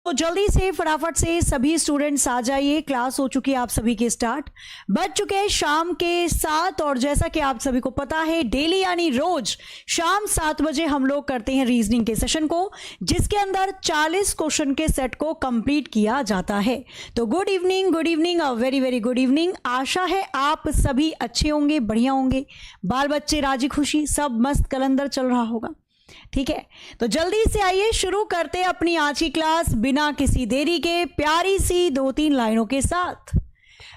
तो जल्दी से फटाफट से सभी स्टूडेंट्स आ जाइए, क्लास हो चुकी है आप सभी की स्टार्ट। बज चुके हैं शाम के 7 और जैसा कि आप सभी को पता है डेली यानी रोज शाम 7 बजे हम लोग करते हैं रीजनिंग के सेशन को, जिसके अंदर 40 क्वेश्चन के सेट को कंप्लीट किया जाता है। तो good evening, very very good evening. आशा है आप सभी अच्छे होंगे, बढ़िया होंगे, बाल बच्चे राजी खुशी सब मस्त कलंदर चल रहा होगा। ठीक है, तो जल्दी से आइए शुरू करते हैं अपनी आज की क्लास बिना किसी देरी के प्यारी सी 2-3 लाइनों के साथ।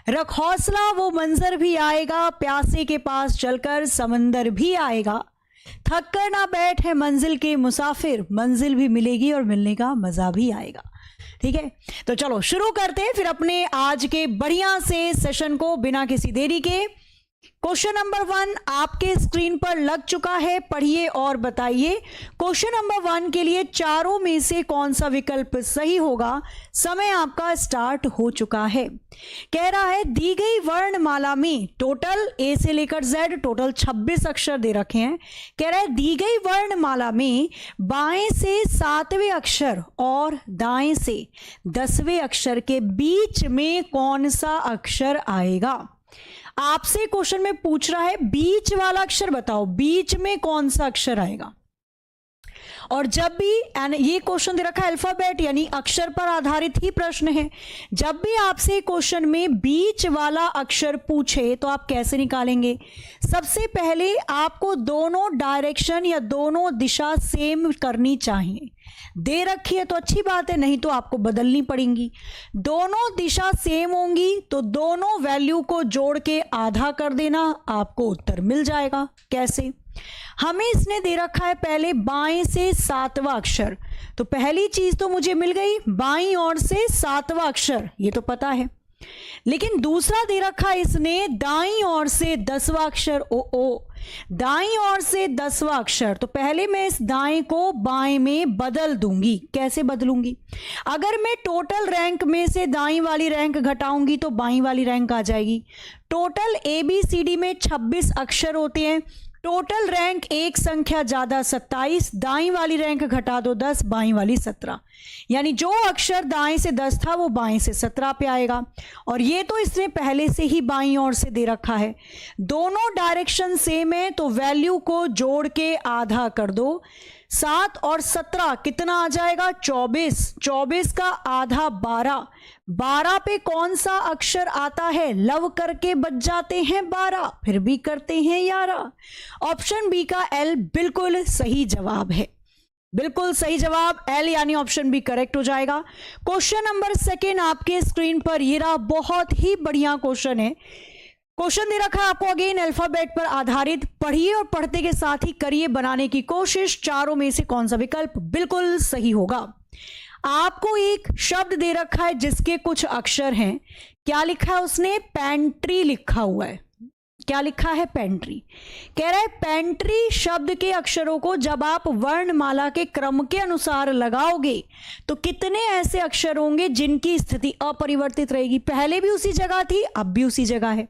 रख हौसला वो मंजर भी आएगा, प्यासे के पास चलकर समंदर भी आएगा, थक कर ना बैठ है मंजिल के मुसाफिर, मंजिल भी मिलेगी और मिलने का मजा भी आएगा। ठीक है, तो चलो शुरू करते हैं फिर अपने आज के बढ़िया से सेशन को बिना किसी देरी के। क्वेश्चन नंबर 1 आपके स्क्रीन पर लग चुका है, पढ़िए और बताइए। क्वेश्चन नंबर 1 के लिए चारों में से कौन सा विकल्प सही होगा? समय आपका स्टार्ट हो चुका है। कह रहा है दी गई वर्णमाला में टोटल ए से लेकर जेड टोटल 26 अक्षर दे रखे हैं। कह रहा है दी गई वर्णमाला में बाएं से 7वें अक्षर और दाएं से 10वें अक्षर के बीच में कौन सा अक्षर आएगा? आपसे क्वेश्चन में पूछ रहा है बीच वाला अक्षर बताओ, बीच में कौन सा अक्षर आएगा। और जब भी ये क्वेश्चन दे रखा है अल्फाबेट यानी अक्षर पर आधारित ही प्रश्न है, जब भी आपसे क्वेश्चन में बीच वाला अक्षर पूछे तो आप कैसे निकालेंगे? सबसे पहले आपको दोनों डायरेक्शन या दोनों दिशा सेम करनी चाहिए। दे रखी है तो अच्छी बात है, नहीं तो आपको बदलनी पड़ेंगी। दोनों दिशा सेम होंगी तो दोनों वैल्यू को जोड़ के आधा कर देना, आपको उत्तर मिल जाएगा। कैसे? हमें इसने दे रखा है पहले बाएं से 7वां अक्षर, तो पहली चीज तो मुझे मिल गई बाईं ओर से 7वां अक्षर, ये तो पता है। लेकिन दूसरा दे रखा है इसने दाईं ओर से 10वां अक्षर। दाईं ओर से 10वां अक्षर, तो पहले मैं इस दाएं को बाएं में बदल दूंगी। कैसे बदलूंगी? अगर मैं टोटल रैंक में से दाईं वाली रैंक घटाऊंगी तो बाईं वाली रैंक आ जाएगी। टोटल ABCD में 26 अक्षर होते हैं, टोटल रैंक एक संख्या ज्यादा 27, दाईं वाली रैंक घटा दो 10, बाईं वाली 17, यानी जो अक्षर दाएं से 10 था वो बाएं से 17 पे आएगा। और ये तो इसने पहले से ही बाईं ओर से दे रखा है। दोनों डायरेक्शन सेम है तो वैल्यू को जोड़ के आधा कर दो। 7 और 17 कितना आ जाएगा? 24। 24 का आधा 12। 12 पे कौन सा अक्षर आता है? लव करके बच जाते हैं 12, फिर भी करते हैं 11। ऑप्शन बी का L बिल्कुल सही जवाब है। बिल्कुल सही जवाब L यानी ऑप्शन बी करेक्ट हो जाएगा। क्वेश्चन नंबर 2 आपके स्क्रीन पर ये रहा, बहुत ही बढ़िया क्वेश्चन है। क्वेश्चन दे रखा है आपको अगेन अल्फाबेट पर आधारित, पढ़िए और पढ़ते के साथ ही करिए बनाने की कोशिश। चारों में से कौन सा विकल्प बिल्कुल सही होगा? आपको एक शब्द दे रखा है जिसके कुछ अक्षर हैं। क्या लिखा है उसने? पेंट्री लिखा हुआ है। क्या लिखा है? पेंट्री। कह रहा है पेंट्री शब्द के अक्षरों को जब आप वर्णमाला के क्रम के अनुसार लगाओगे तो कितने ऐसे अक्षर होंगे जिनकी स्थिति अपरिवर्तित रहेगी? पहले भी उसी जगह थी, अब भी उसी जगह है।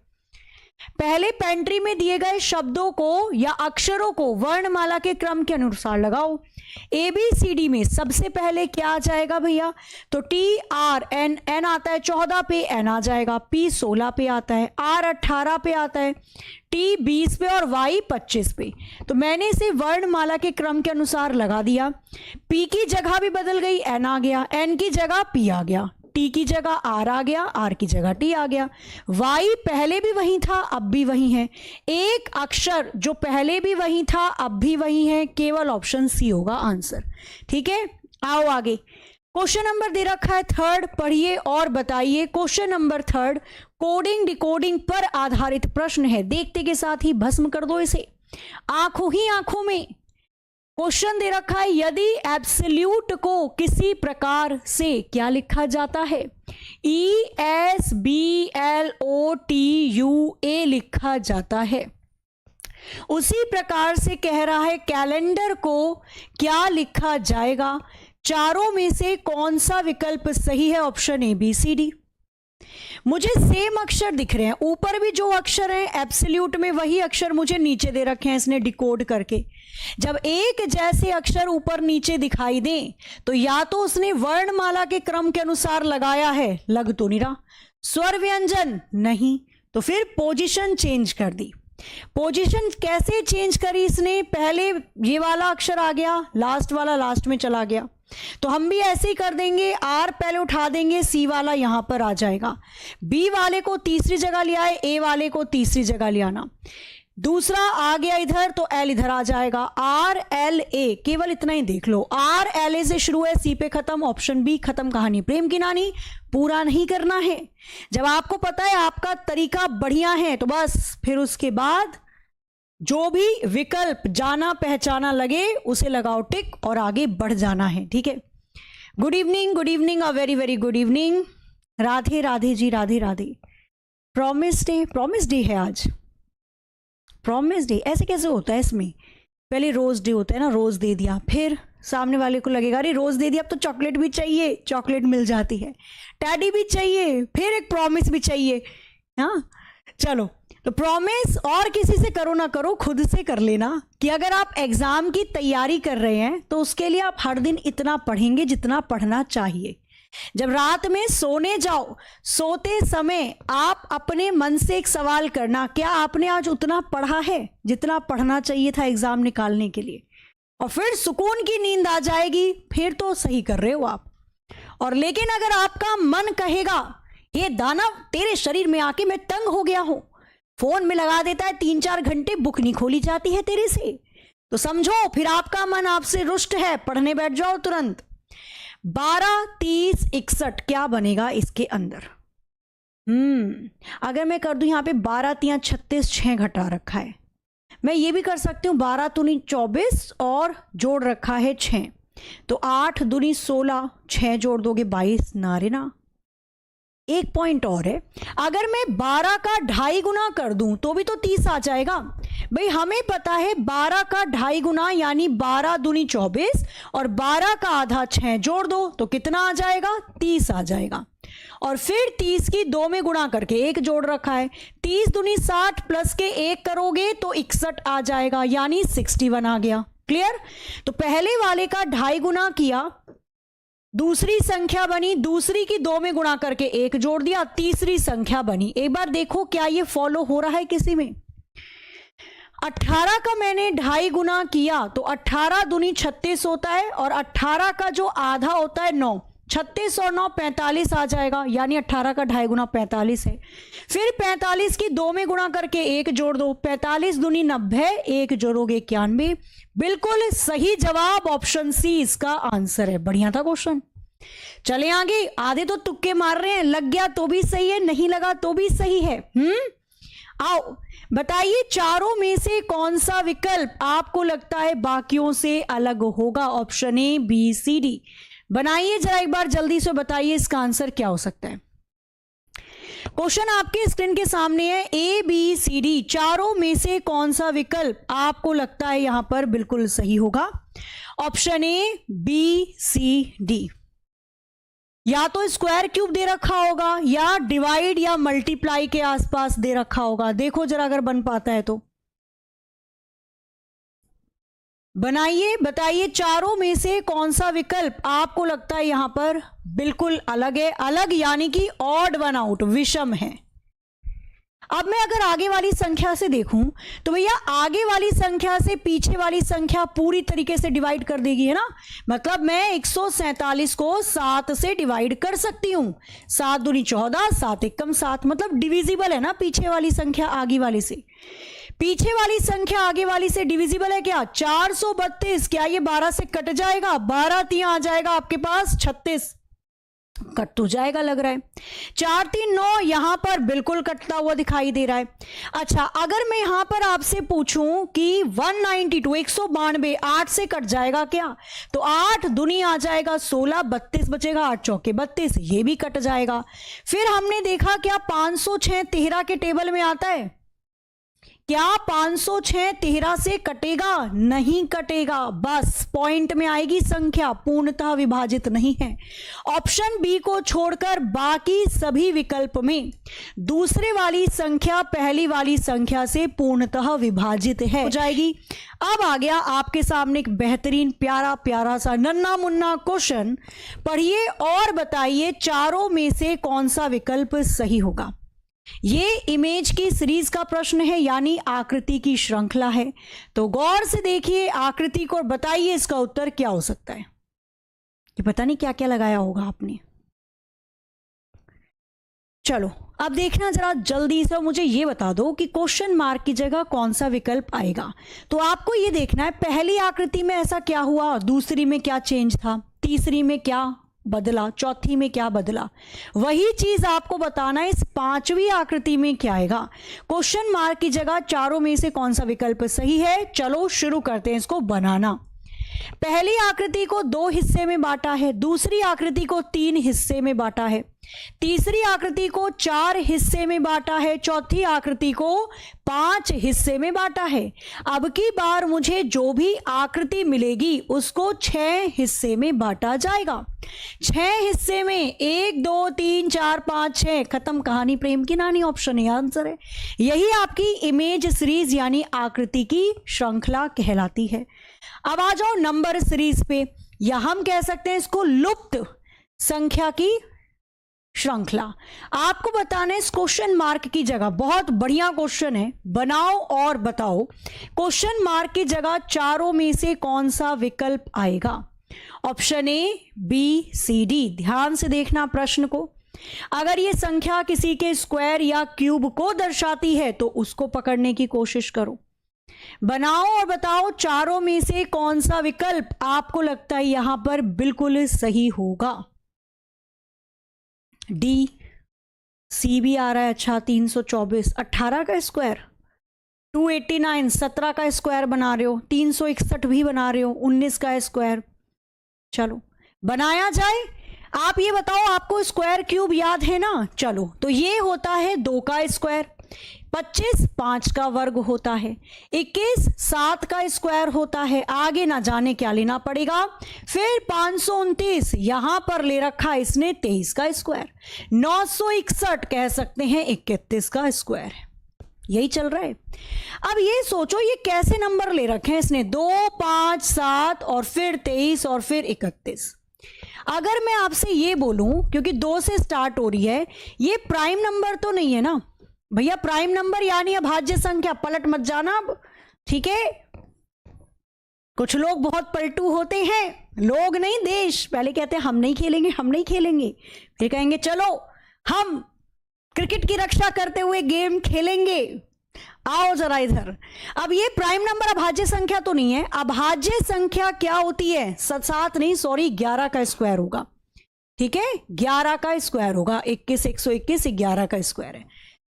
पहले पेंट्री में दिए गए शब्दों को या अक्षरों को वर्णमाला के क्रम के अनुसार लगाओ। ABCD में सबसे पहले क्या आ जाएगा भैया? तो TRN, N आता है 14 पे, N आ जाएगा। P 16 पे आता है, R 18 पे आता है, T 20 पे और Y 25 पे। तो मैंने इसे वर्णमाला के क्रम के अनुसार लगा दिया। P की जगह भी बदल गई, N आ गया, N की जगह P आ गया, T की जगह R आ गया, R की जगह T आ गया। Y पहले भी वही था, अब भी वही है। एक अक्षर जो पहले भी वही था अब भी वही है, केवल ऑप्शन C होगा आंसर। ठीक है, आओ आगे। क्वेश्चन नंबर दे रखा है 3, पढ़िए और बताइए। क्वेश्चन नंबर 3 कोडिंग डिकोडिंग पर आधारित प्रश्न है, देखते के साथ ही भस्म कर दो इसे आंखों ही आंखों में। क्वेश्चन दे रखा है यदि एब्सोल्यूट को किसी प्रकार से क्या लिखा जाता है? ESBLOTUA लिखा जाता है। उसी प्रकार से कह रहा है कैलेंडर को क्या लिखा जाएगा? चारों में से कौन सा विकल्प सही है? Option ABCD। मुझे सेम अक्षर दिख रहे हैं, ऊपर भी जो अक्षर हैं एब्सोल्यूट में वही अक्षर मुझे नीचे दे रखे हैं इसने डिकोड करके। जब एक जैसे अक्षर ऊपर नीचे दिखाई दें तो या तो उसने वर्णमाला के क्रम के अनुसार लगाया है, लग तो नहीं रहा, स्वर व्यंजन नहीं, तो फिर पोजीशन चेंज कर दी। पोजीशन कैसे चेंज करी इसने, पहले ये वाला अक्षर आ गया, लास्ट वाला लास्ट में चला गया, तो हम भी ऐसे ही कर देंगे, आर पहले उठा देंगे, सी वाला यहां पर आ जाएगा, बी वाले को तीसरी जगह ले आए, ए वाले को तीसरी जगह ले आना, दूसरा आ गया इधर तो एल इधर आ जाएगा, आर एल ए, केवल इतना ही देख लो, आर एल ए से शुरू है, सी पे खत्म, ऑप्शन बी खत्म कहानी। प्रेम की नानी पूरा नहीं करना है, जब आपको पता है आपका तरीका बढ़िया है तो बस फिर उसके बाद जो भी विकल्प जाना पहचाना लगे उसे लगाओ टिक और आगे बढ़ जाना है, ठीक है। Good evening, a very very good evening. Radhe Radhe ji, Radhe Radhe. Promise day है आज, प्रॉमिस डे ऐसे कैसे होता है, इसमें पहले रोज डे होता है ना, रोज दे दिया, फिर सामने वाले को लगेगा अरे रोज दे दिया, अब तो चॉकलेट भी चाहिए, चॉकलेट मिल जाती है, टैडी भी चाहिए, फिर एक प्रॉमिस भी चाहिए। हाँ चलो, तो प्रॉमिस और किसी से करो ना करो, खुद से कर लेना कि अगर आप एग्जाम की तैयारी कर रहे हैं तो उसके लिए आप हर दिन इतना पढ़ेंगे जितना पढ़ना चाहिए। जब रात में सोने जाओ, सोते समय आप अपने मन से एक सवाल करना, क्या आपने आज उतना पढ़ा है जितना पढ़ना चाहिए था एग्जाम निकालने के लिए, और फिर सुकून की नींद आ जाएगी, फिर तो सही कर रहे हो आप। और लेकिन अगर आपका मन कहेगा ये दाना तेरे शरीर में आके मैं तंग हो गया हूं, फोन में लगा देता है 3-4 घंटे, बुक नहीं खोली जाती है तेरे से, तो समझो फिर आपका मन आपसे रुष्ट है, पढ़ने बैठ जाओ तुरंत। 12, 30, 61 क्या बनेगा इसके अंदर? अगर मैं कर दूं यहां पे 12 3 36, 6 घटा रखा है, मैं ये भी कर सकती हूँ 12 दूनी 24 और जोड़ रखा है 6, तो 8 दूनी 16, 6 जोड़ दोगे 22, नारे ना। एक पॉइंट और है, अगर मैं 12 का 2.5 गुना कर दूं तो भी तो 30 आ जाएगा। भाई हमें पता है 12 का 2.5 गुना यानी 12 दूनी 24 और 12 का आधा 6 जोड़ दो तो कितना आ जाएगा, 30 आ जाएगा। और फिर 30 की 2 में गुणा करके 1 जोड़ रखा है, 30 दूनी 60 प्लस के 1 करोगे तो 61 आ जाएगा, यानी 61 आ गया। क्लियर? तो पहले वाले का 2.5 गुना किया, दूसरी संख्या बनी, दूसरी की 2 में गुणा करके 1 जोड़ दिया, तीसरी संख्या बनी। एक बार देखो क्या ये फॉलो हो रहा है किसी में? 18 का मैंने 2.5 गुना किया तो 18 दूनी 36 होता है, और 18 का जो आधा होता है 9, 36 और 9 45 आ जाएगा, यानी 18 का 2.5 गुना 45 है। फिर 45 की 2 में गुणा करके 1 जोड़ दो, 45 दूनी 90, 1 जोड़ोगे 91। बिल्कुल सही जवाब ऑप्शन सी इसका आंसर है। बढ़िया था क्वेश्चन। चले आगे, आधे तो तुक्के मार रहे हैं, लग गया तो भी सही है, नहीं लगा तो भी सही है। आओ बताइए, चारों में से कौन सा विकल्प आपको लगता है बाकियों से अलग होगा? Option A, B, C, D. बनाइए जरा एक बार जल्दी से, बताइए इसका आंसर क्या हो सकता है। क्वेश्चन आपके स्क्रीन के सामने है, ए, बी, सी, डी, चारों में से कौन सा विकल्प आपको लगता है यहां पर बिल्कुल सही होगा? Option A, B, C, D. या तो स्क्वायर क्यूब दे रखा होगा या डिवाइड या मल्टीप्लाई के आसपास दे रखा होगा। देखो जरा अगर बन पाता है तो बनाइए, बताइए चारों में से कौन सा विकल्प आपको लगता है यहां पर बिल्कुल अलग है। अलग यानी कि ऑड वन आउट, विषम है। अब मैं अगर आगे वाली संख्या से देखूं तो भैया आगे वाली संख्या से पीछे वाली संख्या पूरी तरीके से डिवाइड कर देगी, है ना। मतलब मैं 147 को 7 से डिवाइड कर सकती हूं। 7 दूनी 14, 7 एकम 7, मतलब डिविजिबल है ना पीछे वाली संख्या आगे वाली से। पीछे वाली संख्या आगे वाली से डिविजिबल है क्या? 432, क्या ये 12 से कट जाएगा? 12 3 आ जाएगा आपके पास 36, कट तो जाएगा लग रहा है। 4 3 9 यहां पर बिल्कुल कटता हुआ दिखाई दे रहा है। अच्छा, अगर मैं यहां पर आपसे पूछूं कि 192 192 8 से कट जाएगा क्या? तो 8 दूनी आ जाएगा 16, 32 बचेगा, 8 चौके 32, ये भी कट जाएगा। फिर हमने देखा क्या 506 13 के टेबल में आता है? क्या 506 13 से कटेगा? नहीं कटेगा, बस पॉइंट में आएगी संख्या, पूर्णतः विभाजित नहीं है। ऑप्शन बी को छोड़कर बाकी सभी विकल्प में दूसरे वाली संख्या पहली वाली संख्या से पूर्णतः विभाजित है, हो जाएगी। अब आ गया आपके सामने एक बेहतरीन प्यारा प्यारा सा नन्ना मुन्ना क्वेश्चन, पढ़िए और बताइए चारों में से कौन सा विकल्प सही होगा। ये इमेज की सीरीज का प्रश्न है, यानी आकृति की श्रृंखला है। तो गौर से देखिए आकृति को और बताइए इसका उत्तर क्या हो सकता है। ये पता नहीं क्या क्या लगाया होगा आपने। चलो अब देखना जरा जल्दी से, मुझे ये बता दो कि क्वेश्चन मार्क की जगह कौन सा विकल्प आएगा। तो आपको ये देखना है पहली आकृति में ऐसा क्या हुआ, दूसरी में क्या चेंज था, तीसरी में क्या बदला, चौथी में क्या बदला। वही चीज आपको बताना है इस पांचवी आकृति में क्या आएगा। क्वेश्चन मार्क की जगह चारों में से कौन सा विकल्प सही है। चलो शुरू करते हैं इसको बनाना। पहली आकृति को 2 हिस्से में बांटा है, दूसरी आकृति को 3 हिस्से में बांटा है, तीसरी आकृति को 4 हिस्से में बांटा है, चौथी आकृति को 5 हिस्से में बांटा है। अब की बार मुझे जो भी आकृति मिलेगी उसको 6 हिस्से में बांटा जाएगा। 6 हिस्से में 1 2 3 4 5 6, खत्म कहानी, प्रेम की नानी ऑप्शन है आंसर है। यही आपकी इमेज सीरीज यानी आकृति की श्रृंखला कहलाती है। अब आ जाओ नंबर सीरीज पे, या हम कह सकते हैं इसको लुप्त संख्या की श्रृंखला। आपको बताना है इस क्वेश्चन मार्क की जगह, बहुत बढ़िया क्वेश्चन है, बनाओ और बताओ क्वेश्चन मार्क की जगह चारों में से कौन सा विकल्प आएगा। Option A B C D. ध्यान से देखना प्रश्न को। अगर ये संख्या किसी के स्क्वायर या क्यूब को दर्शाती है तो उसको पकड़ने की कोशिश करो। बनाओ और बताओ चारों में से कौन सा विकल्प आपको लगता है यहां पर बिल्कुल सही होगा। डी सी भी आ रहा है। अच्छा 324 18 का स्क्वायर, 289 17 का स्क्वायर बना रहे हो, 361 भी बना रहे हो, 19 का स्क्वायर। चलो बनाया जाए। आप ये बताओ आपको स्क्वायर क्यूब याद है ना। चलो तो ये होता है 2 का स्क्वायर, 25 5 का वर्ग होता है, 21 7 का स्क्वायर होता है, आगे ना जाने क्या लेना पड़ेगा। फिर 529 यहां पर ले रखा इसने 23 का स्क्वायर, 961 कह सकते हैं 31 का स्क्वायर है। यही चल रहा है। अब ये सोचो ये कैसे नंबर ले रखे हैं इसने, 2 5 7 और फिर 23 और फिर 31। अगर मैं आपसे ये बोलूं, क्योंकि 2 से स्टार्ट हो रही है, ये प्राइम नंबर तो नहीं है ना भैया। प्राइम नंबर यानी अभाज्य संख्या, पलट मत जाना अब, ठीक है। कुछ लोग बहुत पलटू होते हैं, लोग नहीं देश। पहले कहते हैं हम नहीं खेलेंगे, हम नहीं खेलेंगे, फिर कहेंगे चलो हम क्रिकेट की रक्षा करते हुए गेम खेलेंगे, आओ जरा इधर। अब ये प्राइम नंबर अभाज्य संख्या तो नहीं है। अभाज्य संख्या क्या होती है, 7 नहीं सॉरी 11 का स्क्वायर होगा, ठीक है। 11 का स्क्वायर होगा, 21 121 11 का स्क्वायर है।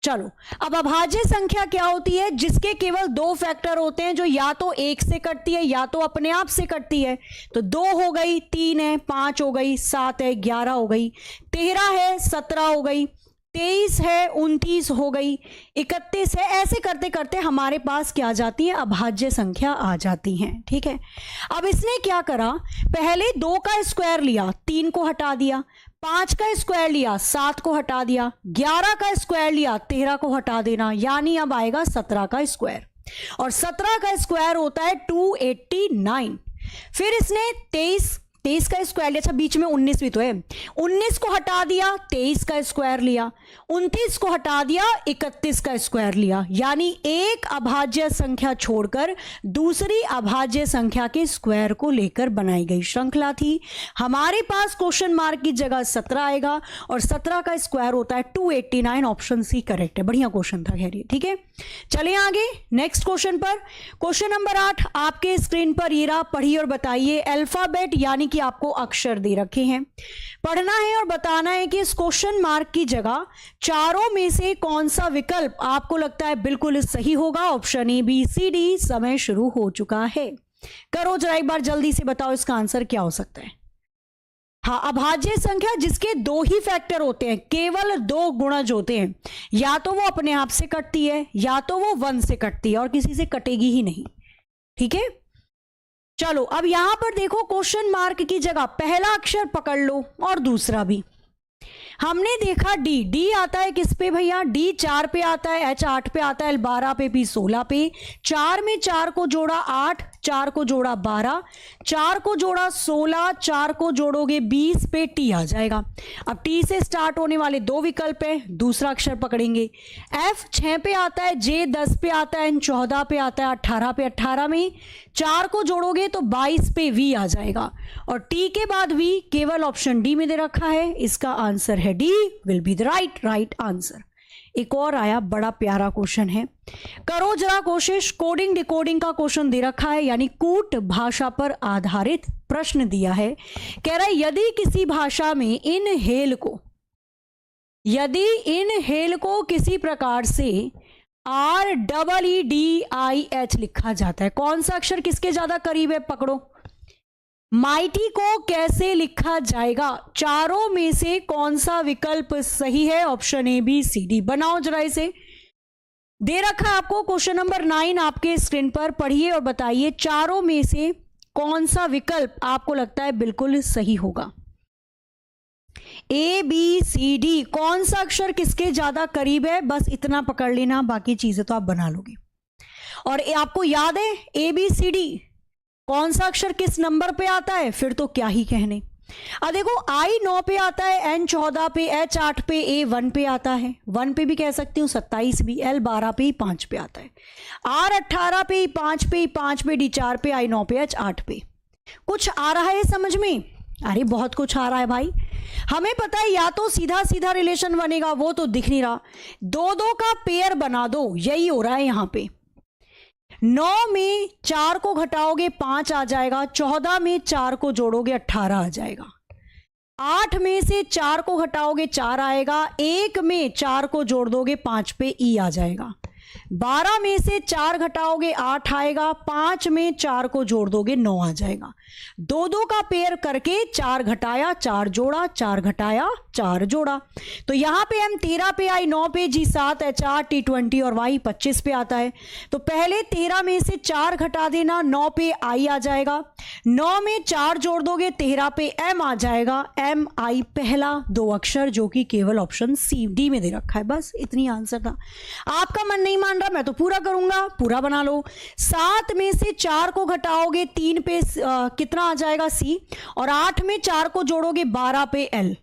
चलो अब अभाज्य संख्या क्या होती है, जिसके केवल 2 फैक्टर होते हैं, जो या तो 1 से कटती है या तो अपने आप से कटती है। तो 2 हो गई, 3 है, 5 हो गई, 7 है, 11 हो गई, 13 है, 17 हो गई, 23 है, 29 हो गई, 31 है। ऐसे करते करते हमारे पास क्या आ जाती है, अभाज्य संख्या आ जाती हैं, ठीक है। अब इसने क्या करा, पहले 2 का स्क्वायर लिया, 3 को हटा दिया, 5 का स्क्वायर लिया, 7 को हटा दिया, 11 का स्क्वायर लिया, 13 को हटा देना, यानी अब आएगा 17 का स्क्वायर। और 17 का स्क्वायर होता है 289। फिर इसने 23 का स्क्वायर लिया, अच्छा बीच में 19 भी तो है, 19 को हटा दिया, 23 का स्क्वायर लिया, 29 को हटा दिया, 31 का स्क्वायर लिया, यानी एक अभाज्य संख्या छोड़कर दूसरी अभाज्य संख्या के स्क्वायर को लेकर बनाई गई श्रृंखला थी। हमारे पास क्वेश्चन मार्क की जगह 17 आएगा और 17 का स्क्वायर होता है 289। ऑप्शन सी करेक्ट है, बढ़िया क्वेश्चन था खैर, ठीक है। चलिए आगे नेक्स्ट क्वेश्चन पर। क्वेश्चन नंबर 8 आपके स्क्रीन पर ये रहा, पढ़िए और बताइए। अल्फाबेट यानी कि आपको अक्षर दे रखे हैं, पढ़ना है और बताना है कि इस क्वेश्चन मार्क की जगह चारों में से कौन सा विकल्प आपको लगता है बिल्कुल सही होगा। Option A B C D. समय शुरू हो चुका है, करो जरा एक बार जल्दी से बताओ इसका आंसर क्या हो सकता है। हाँ, अभाज्य संख्या जिसके दो ही फैक्टर होते हैं, केवल दो गुणज होते हैं, या तो वो अपने आप से कटती है या तो वो 1 से कटती है और किसी से कटेगी ही नहीं। ठीक है, चलो अब यहां पर देखो, क्वेश्चन मार्क की जगह पहला अक्षर पकड़ लो और दूसरा भी। हमने देखा डी, डी आता है किस पे भैया, डी 4 पे आता है, एच 8 पे आता है, एल 12 पे, पी 16 पे। 4 में 4 को जोड़ा 8, 4 को जोड़ा 12, 4 को जोड़ा 16, 4 को जोड़ोगे 20 पे टी आ जाएगा। अब टी से स्टार्ट होने वाले दो विकल्प है, दूसरा अक्षर पकड़ेंगे। एफ 6 पे आता है, जे 10 पे आता है, एन 14 पे आता है, 18 पे, 18 में 4 को जोड़ोगे तो 22 पे वी आ जाएगा। और टी के बाद वी केवल ऑप्शन डी में दे रखा है, इसका आंसर है D, will be the right answer. एक और आया, बड़ा प्यारा क्वेश्चन है, करो जरा कोशिश। कोडिंग डिकोडिंग का क्वेश्चन दे रखा है, यानी कूट भाषा पर आधारित प्रश्न दिया है। कह रहा है यदि किसी भाषा में इनहेल को किसी प्रकार से REEDIH लिखा जाता है, कौन सा अक्षर किसके ज्यादा करीब है, पकड़ो। माइटी को कैसे लिखा जाएगा, चारों में से कौन सा विकल्प सही है, option A B C D. बनाओ जरा इसे, दे रखा है आपको क्वेश्चन नंबर 9 आपके स्क्रीन पर, पढ़िए और बताइए चारों में से कौन सा विकल्प आपको लगता है बिल्कुल सही होगा। ए बी सी डी, कौन सा अक्षर किसके ज्यादा करीब है, बस इतना पकड़ लेना, बाकी चीजें तो आप बना लोगे। और आपको याद है ए बी सी डी कौन सा अक्षर किस नंबर पे आता है, फिर तो क्या ही कहने। अब देखो आई 9 पे आता है, एन 14 पे, एच 8 पे, ए 1 पे आता है, 1 पे भी कह सकती हूँ, 27 भी, एल 12 पे, 5 पे आता है, आर 18 पे, 5 पे, 5 पे, डी 4 पे, आई 9 पे, एच 8 पे। कुछ आ रहा है समझ में, अरे बहुत कुछ आ रहा है भाई। हमें पता है या तो सीधा सीधा रिलेशन बनेगा, वो तो दिख नहीं रहा, 2-2 का पेयर बना दो, यही हो रहा है यहां पे। 9 में 4 को घटाओगे 5 आ जाएगा, 14 में 4 को जोड़ोगे 18 आ जाएगा, 8 में से 4 को घटाओगे 4 आएगा, 1 में 4 को जोड़ दोगे 5 पे ई आ जाएगा, 12 में से 4 घटाओगे 8 आएगा, 5 में 4 को जोड़ दोगे 9 आ जाएगा। 2-2 का पेयर करके 4 घटाया 4 जोड़ा, 4 घटाया 4 जोड़ा, तो यहां पे M 13 पे, आई 9 पे, जी 7, H 8, T 20 और Y 25 पे आता है। तो पहले 13 में से 4 घटा देना, 9 पे I आ जाएगा, 9 में 4 जोड़ दोगे 13 पे M आ जाएगा, M I पहला 2 अक्षर जो कि केवल ऑप्शन सी डी में दे रखा है। बस इतनी आंसर था। आपका मन नहीं मान रहा, मैं तो पूरा करूंगा, पूरा बना लो। 7 में से 4 को घटाओगे 3 पे कितना आ जाएगा सी, और 8 में 4 को जोड़ोगे 12 पे एल,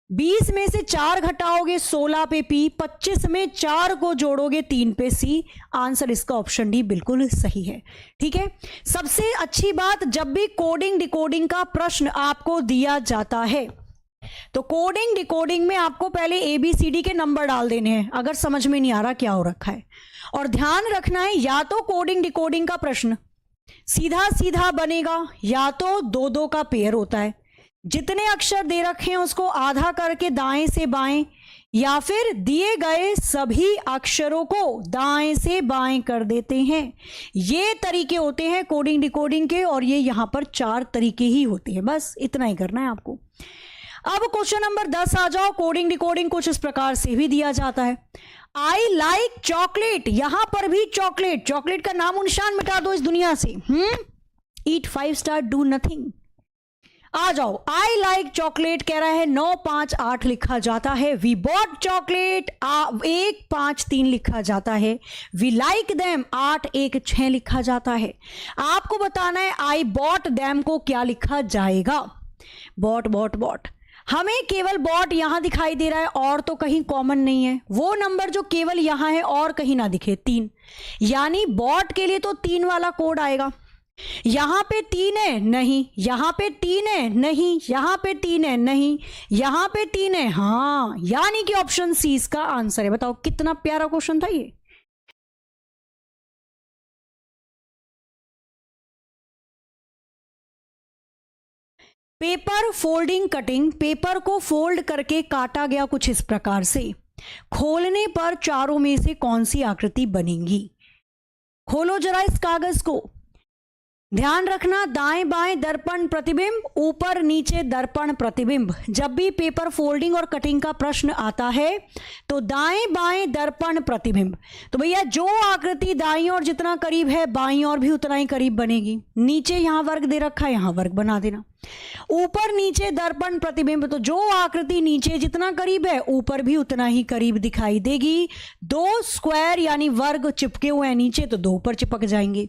20 में से 4 घटाओगे 16 पे पी, 25 में 4 को जोड़ोगे 3 पे सी। आंसर इसका ऑप्शन डी बिल्कुल सही है। ठीक है, सबसे अच्छी बात, जब भी कोडिंग डिकोडिंग का प्रश्न आपको दिया जाता है तो कोडिंग डिकोडिंग में आपको पहले ABCD के नंबर डाल देने हैं, अगर समझ में नहीं आ रहा क्या हो रखा है। और ध्यान रखना है, या तो कोडिंग डिकोडिंग का प्रश्न सीधा सीधा बनेगा या तो 2-2 का पेयर होता है, जितने अक्षर दे रखे हैं उसको आधा करके दाएं से बाएं, या फिर दिए गए सभी अक्षरों को दाएं से बाएं कर देते हैं। ये तरीके होते हैं कोडिंग डिकोडिंग के, और ये यहां पर 4 तरीके ही होते हैं। बस इतना ही करना है आपको। अब क्वेश्चन नंबर 10 आ जाओ। कोडिंग डिकोडिंग कुछ इस प्रकार से भी दिया जाता है। आई लाइक चॉकलेट, यहां पर भी चॉकलेट, चॉकलेट का नामो निशान मिटा दो इस दुनिया से। ईट 5 स्टार, डू नथिंग। आ जाओ, आई लाइक चॉकलेट कह रहा है, 9 5 8 लिखा जाता है। वी बॉट चॉकलेट 1 5 3 लिखा जाता है। वी लाइक देम 8 1 6 लिखा जाता है। आपको बताना है आई बॉट देम को क्या लिखा जाएगा। बॉट बॉट बॉट, हमें केवल बॉट यहां दिखाई दे रहा है, और तो कहीं कॉमन नहीं है। वो नंबर जो केवल यहां है और कहीं ना दिखे, 3, यानी बॉट के लिए तो 3 वाला कोड आएगा। यहां पे 3 है, नहीं, यहां पे 3 है, नहीं, यहां पे 3 है, नहीं, यहां पे 3 है, हाँ, यानी कि ऑप्शन सी इसका आंसर है। बताओ कितना प्यारा क्वेश्चन था ये। पेपर फोल्डिंग कटिंग, पेपर को फोल्ड करके काटा गया कुछ इस प्रकार से। खोलने पर चारों में से कौन सी आकृति बनेगी। खोलो जरा इस कागज को। ध्यान रखना, दाएं बाएं दर्पण प्रतिबिंब, ऊपर नीचे दर्पण प्रतिबिंब। जब भी पेपर फोल्डिंग और कटिंग का प्रश्न आता है तो दाएं बाएं दर्पण प्रतिबिंब। तो भैया जो आकृति दाईं ओर जितना करीब है बाईं ओर भी उतना ही करीब बनेगी। नीचे यहां वर्ग दे रखा है, यहां वर्ग बना देना। ऊपर नीचे दर्पण प्रतिबिंब, तो जो आकृति नीचे जितना करीब है ऊपर भी उतना ही करीब दिखाई देगी। दो स्क्वायर यानी वर्ग चिपके हुए हैं नीचे, तो दो ऊपर चिपक जाएंगे।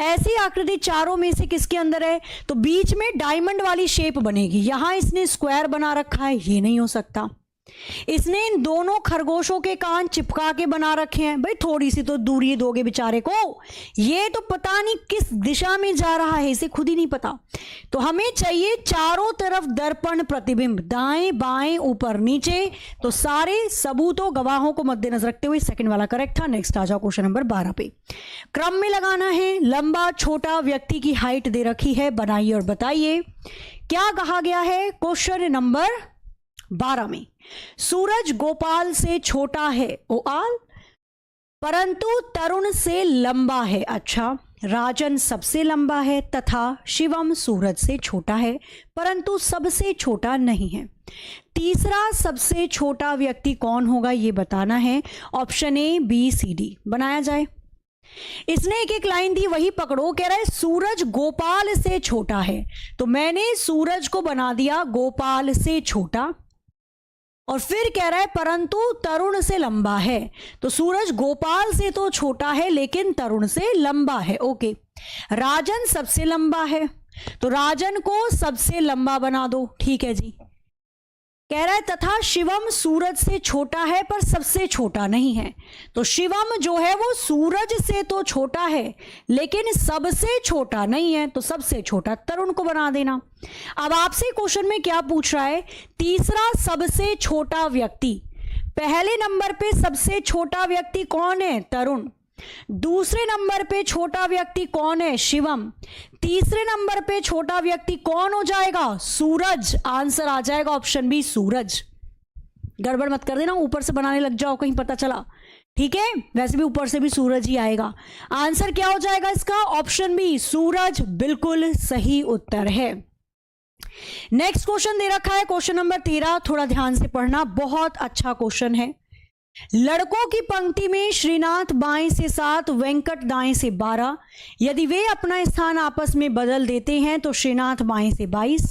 ऐसी आकृति चारों में से किसके अंदर है? तो बीच में डायमंड वाली शेप बनेगी। यहां इसने स्क्वायर बना रखा है, ये नहीं हो सकता। इसने इन दोनों खरगोशों के कान चिपका के बना रखे हैं। भाई थोड़ी सी तो दूरी दोगे बेचारे को, ये तो पता नहीं किस दिशा में जा रहा है, इसे खुद ही नहीं पता। तो हमें चाहिए चारों तरफ दर्पण प्रतिबिंब, दाएं बाएं ऊपर नीचे। तो सारे सबूतों गवाहों को मद्देनजर रखते हुए सेकंड वाला करेक्ट था। नेक्स्ट आ जाओ क्वेश्चन नंबर 12 पे। क्रम में लगाना है। लंबा छोटा व्यक्ति की हाइट दे रखी है, बनाइए और बताइए क्या कहा गया है क्वेश्चन नंबर 12 में। सूरज गोपाल से छोटा है, ओआल, परंतु तरुण से लंबा है। अच्छा, राजन सबसे लंबा है तथा शिवम सूरज से छोटा है परंतु सबसे छोटा नहीं है। तीसरा सबसे छोटा व्यक्ति कौन होगा ये बताना है। Option A, B, C, D बनाया जाए। इसने एक एक लाइन दी, वही पकड़ो। कह रहा है सूरज गोपाल से छोटा है, तो मैंने सूरज को बना दिया गोपाल से छोटा। और फिर कह रहा है परंतु तरुण से लंबा है, तो सूरज गोपाल से तो छोटा है लेकिन तरुण से लंबा है। ओके, राजन सबसे लंबा है, तो राजन को सबसे लंबा बना दो। ठीक है जी। कह रहा है तथा शिवम सूरज से छोटा है पर सबसे छोटा नहीं है, तो शिवम जो है वो सूरज से तो छोटा है लेकिन सबसे छोटा नहीं है, तो सबसे छोटा तरुण को बना देना। अब आपसे क्वेश्चन में क्या पूछ रहा है? तीसरा सबसे छोटा व्यक्ति। पहले नंबर पे सबसे छोटा व्यक्ति कौन है? तरुण। दूसरे नंबर पे छोटा व्यक्ति कौन है? शिवम। तीसरे नंबर पे छोटा व्यक्ति कौन हो जाएगा? सूरज। आंसर आ जाएगा ऑप्शन बी, सूरज। गड़बड़ मत कर देना, ऊपर से बनाने लग जाओ कहीं पता चला। ठीक है, वैसे भी ऊपर से भी सूरज ही आएगा। आंसर क्या हो जाएगा इसका? ऑप्शन बी, सूरज बिल्कुल सही उत्तर है। नेक्स्ट क्वेश्चन दे रखा है क्वेश्चन नंबर 13, थोड़ा ध्यान से पढ़ना, बहुत अच्छा क्वेश्चन है। लड़कों की पंक्ति में श्रीनाथ बाएं से 7, वेंकट दाएं से 12। यदि वे अपना स्थान आपस में बदल देते हैं तो श्रीनाथ बाएं से 22।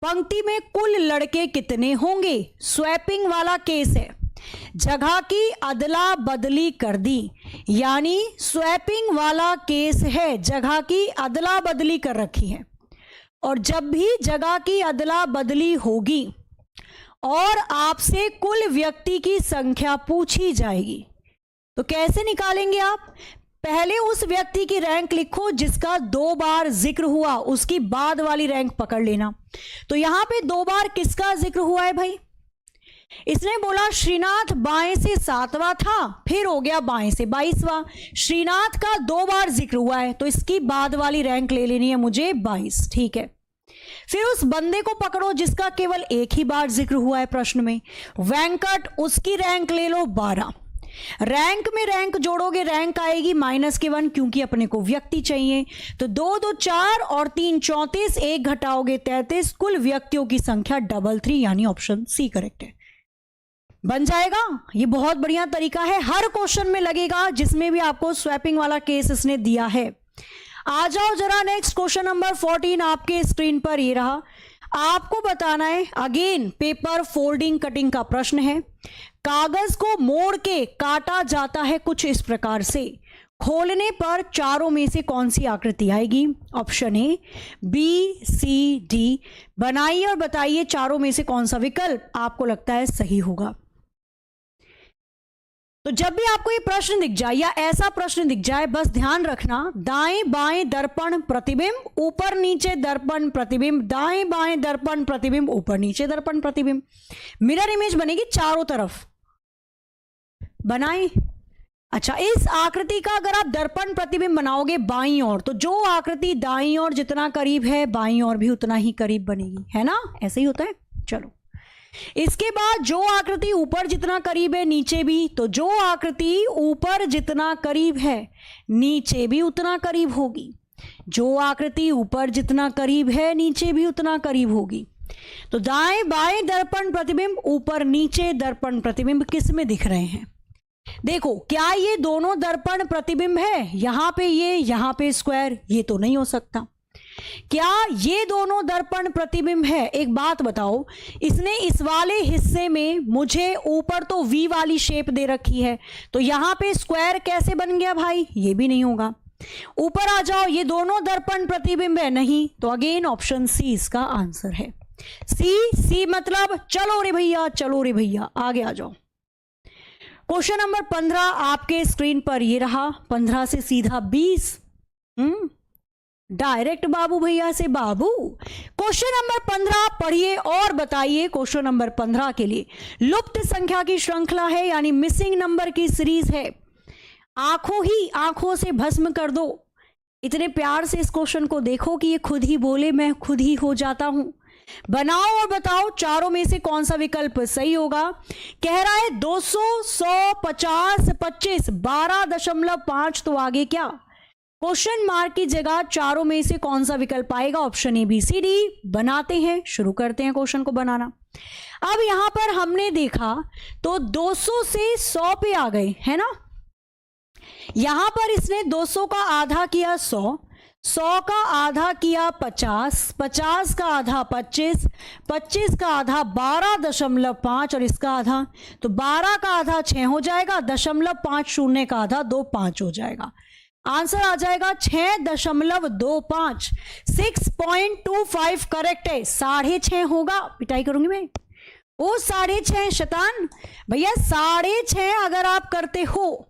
पंक्ति में कुल लड़के कितने होंगे? स्वैपिंग वाला केस है, जगह की अदला बदली कर दी, यानी स्वैपिंग वाला केस है, जगह की अदला बदली कर रखी है। और जब भी जगह की अदला बदली होगी और आपसे कुल व्यक्ति की संख्या पूछी जाएगी, तो कैसे निकालेंगे आप? पहले उस व्यक्ति की रैंक लिखो जिसका 2 बार जिक्र हुआ, उसकी बाद वाली रैंक पकड़ लेना। तो यहां पे 2 बार किसका जिक्र हुआ है भाई? इसने बोला श्रीनाथ बाएं से 7वां था, फिर हो गया बाएं से 22वां। श्रीनाथ का 2 बार जिक्र हुआ है, तो इसकी बाद वाली रैंक ले लेनी है मुझे 22। ठीक है, फिर उस बंदे को पकड़ो जिसका केवल एक ही बार जिक्र हुआ है प्रश्न में, वेंकट, उसकी रैंक ले लो 12। रैंक में रैंक जोड़ोगे, रैंक आएगी -1 क्योंकि अपने को व्यक्ति चाहिए। तो 2 2 4 और 3 34, 1 घटाओगे 33, कुल व्यक्तियों की संख्या 33, यानी ऑप्शन सी करेक्ट है। बन जाएगा। ये बहुत बढ़िया तरीका है, हर क्वेश्चन में लगेगा जिसमें भी आपको स्वैपिंग वाला केस इसने दिया है। आ जाओ जरा नेक्स्ट क्वेश्चन नंबर 14 आपके स्क्रीन पर ये रहा। आपको बताना है, अगेन पेपर फोल्डिंग कटिंग का प्रश्न है। कागज को मोड़ के काटा जाता है कुछ इस प्रकार से, खोलने पर चारों में से कौन सी आकृति आएगी? Option A, B, C, D बनाइए और बताइए चारों में से कौन सा विकल्प आपको लगता है सही होगा। तो जब भी आपको ये प्रश्न दिख जाए या ऐसा प्रश्न दिख जाए, बस ध्यान रखना, दाएं बाएं दर्पण प्रतिबिंब, ऊपर नीचे दर्पण प्रतिबिंब, दाएं बाएं दर्पण प्रतिबिंब, ऊपर नीचे दर्पण प्रतिबिंब, मिरर इमेज बनेगी चारों तरफ। बनाएं। अच्छा, इस आकृति का अगर आप दर्पण प्रतिबिंब बनाओगे बाईं ओर, तो जो आकृति दाईं ओर जितना करीब है बाईं ओर भी उतना ही करीब बनेगी, है ना? ऐसे ही होता है। चलो, इसके बाद जो आकृति ऊपर जितना करीब है नीचे भी, तो जो आकृति ऊपर जितना करीब है नीचे भी उतना करीब होगी। जो आकृति ऊपर जितना करीब है नीचे भी उतना करीब होगी। तो दाएं बाएं दर्पण प्रतिबिंब, ऊपर नीचे दर्पण प्रतिबिंब किस में दिख रहे हैं? देखो, क्या ये दोनों दर्पण प्रतिबिंब है? यहां पे ये, यहां पे स्क्वायर, ये तो नहीं हो सकता। क्या ये दोनों दर्पण प्रतिबिंब है? एक बात बताओ, इसने इस वाले हिस्से में मुझे ऊपर तो वी वाली शेप दे रखी है, तो यहां पे स्क्वायर कैसे बन गया भाई? ये भी नहीं होगा। ऊपर आ जाओ, ये दोनों दर्पण प्रतिबिंब है, नहीं, तो अगेन ऑप्शन सी इसका आंसर है। सी मतलब चलो रे भैया, चलो रे भैया, आगे आ जाओ। क्वेश्चन नंबर 15 आपके स्क्रीन पर ये रहा। 15 से सीधा 20, डायरेक्ट बाबू भैया से बाबू। क्वेश्चन नंबर 15 पढ़िए और बताइए। क्वेश्चन नंबर 15 के लिए लुप्त संख्या की श्रृंखला है, यानी मिसिंग नंबर की सीरीज है। आंखों से भस्म कर दो। इतने प्यार से इस क्वेश्चन को देखो कि ये खुद ही बोले, मैं खुद ही हो जाता हूं। बनाओ और बताओ चारों में से कौन सा विकल्प सही होगा। कह रहा है 200, 100, 50, 25, 12.5, तो आगे क्या? क्वेश्चन मार्क की जगह चारों में से कौन सा विकल्प आएगा? Option A, B, C, D. बनाते हैं, शुरू करते हैं क्वेश्चन को बनाना। अब यहां पर हमने देखा तो 200 से 100 पे आ गए, है ना। यहां पर इसने 200 का आधा किया 100, 100 का आधा किया 50, 50 का आधा 25, 25 का आधा 12.5 और इसका आधा, तो 12 का आधा 6 हो जाएगा, 0.50 का आधा 2.5 हो जाएगा। आंसर आ जाएगा 6.25। 6.25 करेक्ट है। 6.5 होगा, पिटाई करूंगी मैं। ओ 6.5 शैतान भैया, 6.5 अगर आप करते हो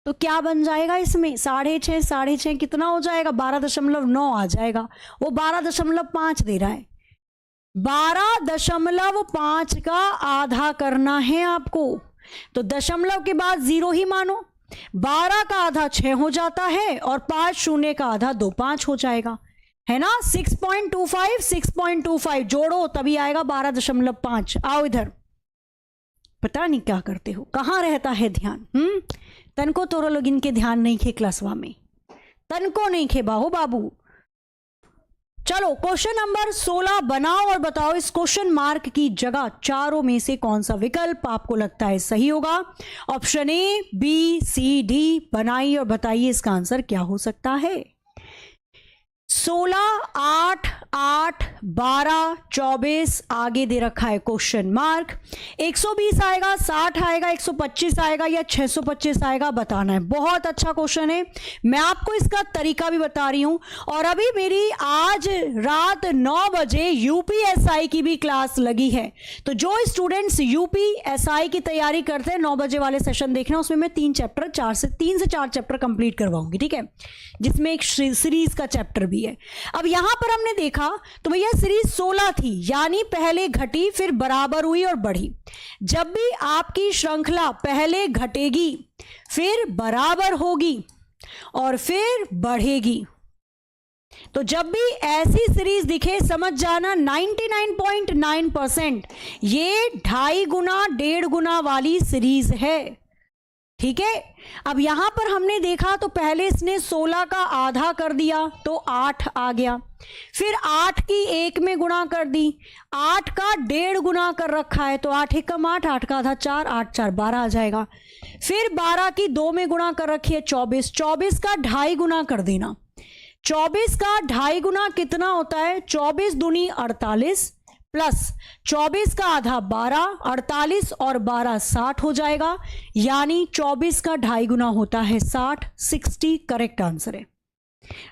तो क्या बन जाएगा इसमें? 6.5 कितना हो जाएगा? 12.9 आ जाएगा। वो 12.5 दे रहा है। 12.5 का आधा करना है आपको, तो दशमलव के बाद 0 ही मानो। 12 का आधा 6 हो जाता है और 5 शून्य का आधा 2.5 हो जाएगा, है ना। 6.25 6.25 जोड़ो तभी आएगा 12.5। आओ इधर, पता नहीं क्या करते हो, कहाँ रहता है ध्यान? तनको तोरो लोग इनके ध्यान नहीं खे क्लासवा में, तनको नहीं खे बाहो बाबू। चलो क्वेश्चन नंबर 16 बनाओ और बताओ इस क्वेश्चन मार्क की जगह चारों में से कौन सा विकल्प आपको लगता है सही होगा। Option A, B, C, D. बनाइए और बताइए इसका आंसर क्या हो सकता है। 16, 8, 8, 12, 24 आगे दे रखा है क्वेश्चन मार्क। 120 आएगा, 60 आएगा, 125 आएगा या 625 आएगा, बताना है। बहुत अच्छा क्वेश्चन है, मैं आपको इसका तरीका भी बता रही हूं। और अभी मेरी आज रात 9 बजे यूपीएसआई की भी क्लास लगी है, तो जो स्टूडेंट्स यूपीएसआई की तैयारी करते हैं 9 बजे वाले सेशन देखना, उसमें मैं 3 चैप्टर 3 से 4 चैप्टर कंप्लीट करवाऊंगी, ठीक है, जिसमें एक सीरीज का चैप्टर भी है। अब यहां पर हमने देखा तो भैया सीरीज 16 थी, यानी पहले घटी फिर बराबर हुई और बढ़ी। जब भी आपकी श्रृंखला पहले घटेगी फिर बराबर होगी और फिर बढ़ेगी, तो जब भी ऐसी सीरीज दिखे समझ जाना 99.9% ये 2.5 गुना 1.5 गुना वाली सीरीज है, ठीक है। अब यहां पर हमने देखा तो पहले इसने 16 का आधा कर दिया तो 8 आ गया, फिर 8 की 1 में गुणा कर दी, 8 का 1.5 गुना कर रखा है तो 8 1 कम 8, 8 का आधा 4, 8 4 12 आ जाएगा। फिर 12 की 2 में गुणा कर रखी है 24, 24 का 2.5 गुना कर देना। 24 का 2.5 गुना कितना होता है? 24 दूनी 48 प्लस 24 का आधा 12, 48 और 12 60 हो जाएगा, यानी 24 का 2.5 गुना होता है 60। 60 करेक्ट आंसर है।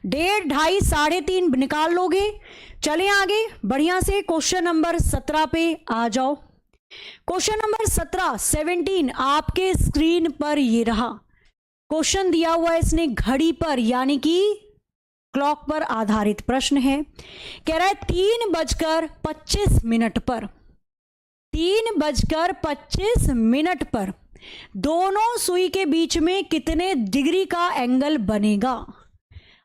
1.5, 2.5, 3.5 निकाल लोगे। चले आगे बढ़िया से क्वेश्चन नंबर 17 पे आ जाओ। क्वेश्चन नंबर 17 आपके स्क्रीन पर ये रहा। क्वेश्चन दिया हुआ है इसने घड़ी पर, यानी कि क्लॉक पर आधारित प्रश्न है। कह रहा है 3:25 पर 3:25 पर दोनों सुई के बीच में कितने डिग्री का एंगल बनेगा?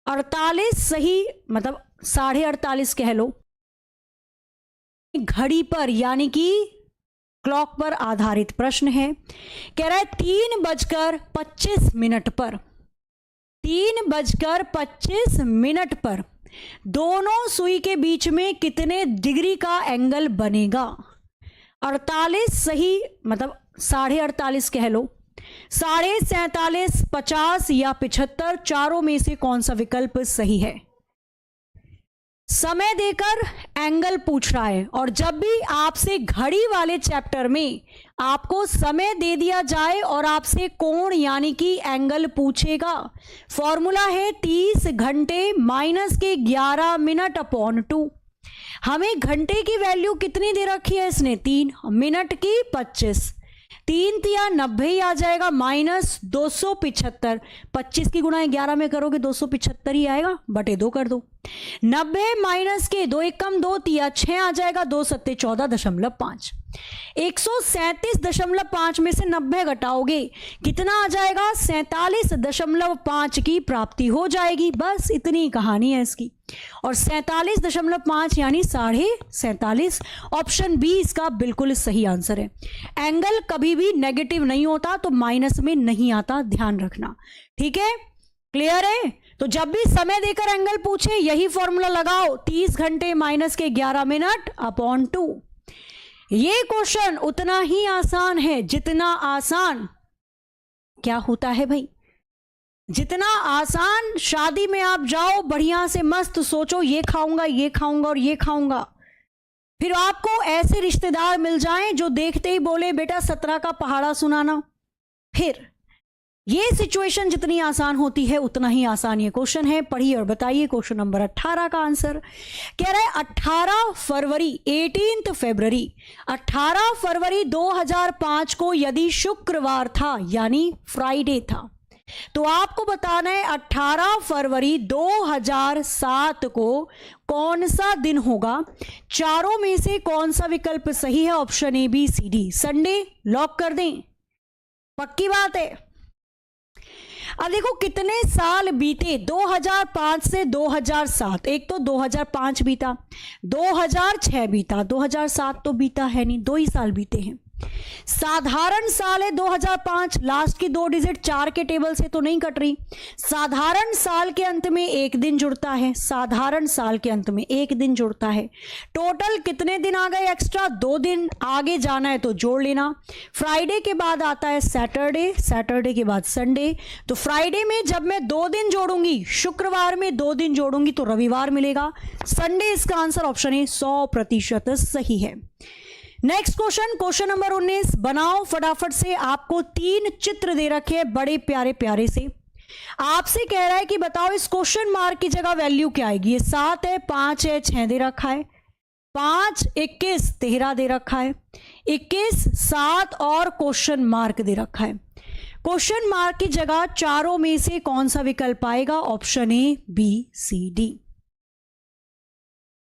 48 सही, मतलब 48.5 कह लो। घड़ी पर यानी कि क्लॉक पर आधारित प्रश्न है। कह रहा है 3:25 पर 3:25 पर दोनों सुई के बीच में कितने डिग्री का एंगल बनेगा? 48 सही, मतलब 48.5 कह लो, 47.5, 50 या 75, चारों में से कौन सा विकल्प सही है? समय देकर एंगल पूछ रहा है, और जब भी आपसे घड़ी वाले चैप्टर में आपको समय दे दिया जाए और आपसे कोण यानी कि एंगल पूछेगा, फॉर्मूला है 30 घंटे माइनस के 11 मिनट अपॉन 2। हमें घंटे की वैल्यू कितनी दे रखी है इसने? 3, मिनट की 25, 3 तिया 90 ही आ जाएगा, माइनस 275, 25 की गुणा 11 में करोगे 275 ही आएगा, बटे 2 कर दो। 90 माइनस के 2 एकम 2 तिया 6 आ जाएगा, 2 सत्ते 14.5। 137.5 में से 90 घटाओगे कितना आ जाएगा? 47.5 की प्राप्ति हो जाएगी। बस इतनी कहानी है इसकी। और 47.5 यानी 47.5, ऑप्शन बी इसका बिल्कुल सही आंसर है। एंगल कभी भी नेगेटिव नहीं होता तो माइनस में नहीं आता, ध्यान रखना। ठीक है, क्लियर है? तो जब भी समय देकर एंगल पूछे यही फॉर्मूला लगाओ, 30 घंटे माइनस के 11 मिनट अपॉन 2। ये क्वेश्चन उतना ही आसान है जितना आसान क्या होता है भाई, जितना आसान शादी में आप जाओ, बढ़िया से मस्त सोचो ये खाऊंगा और ये खाऊंगा, फिर आपको ऐसे रिश्तेदार मिल जाएं जो देखते ही बोले बेटा 17 का पहाड़ा सुनाना। फिर ये सिचुएशन जितनी आसान होती है उतना ही आसान ये क्वेश्चन है। पढ़िए और बताइए क्वेश्चन नंबर 18 का आंसर। कह रहा है 18 फरवरी 2005 को यदि शुक्रवार था यानी फ्राइडे था, तो आपको बताना है 18 फरवरी 2007 को कौन सा दिन होगा? चारों में से कौन सा विकल्प सही है? Option A, B, C, D. संडे लॉक कर दें, पक्की बात है। अब देखो कितने साल बीते, 2005 से 2007, एक तो 2005 बीता, 2006 बीता, 2007 तो बीता है नहीं, 2 ही साल बीते हैं। साधारण साल है 2005, लास्ट की 2 डिजिट 4 के टेबल से तो नहीं कट रही। साधारण साल के अंत में एक दिन जुड़ता है, साधारण साल के अंत में एक दिन जुड़ता है। टोटल कितने दिन आ गए एक्स्ट्रा? 2 दिन। आगे जाना है तो जोड़ लेना। फ्राइडे के बाद आता है सैटरडे, सैटरडे के बाद संडे। तो फ्राइडे में जब मैं 2 दिन जोड़ूंगी, शुक्रवार में 2 दिन जोड़ूंगी तो रविवार मिलेगा। संडे इसका आंसर ऑप्शन ए 100% सही है। नेक्स्ट क्वेश्चन, क्वेश्चन नंबर 19 बनाओ फटाफट से। आपको 3 चित्र दे रखे हैं बड़े प्यारे प्यारे से। आपसे कह रहा है कि बताओ इस क्वेश्चन मार्क की जगह वैल्यू क्या आएगी? ये 7 है, 5 है, 6 दे रखा है, 5, 21, 13 दे रखा है, 21, 7 और क्वेश्चन मार्क दे रखा है। क्वेश्चन मार्क की जगह चारों में से कौन सा विकल्प आएगा? Option A, B, C, D.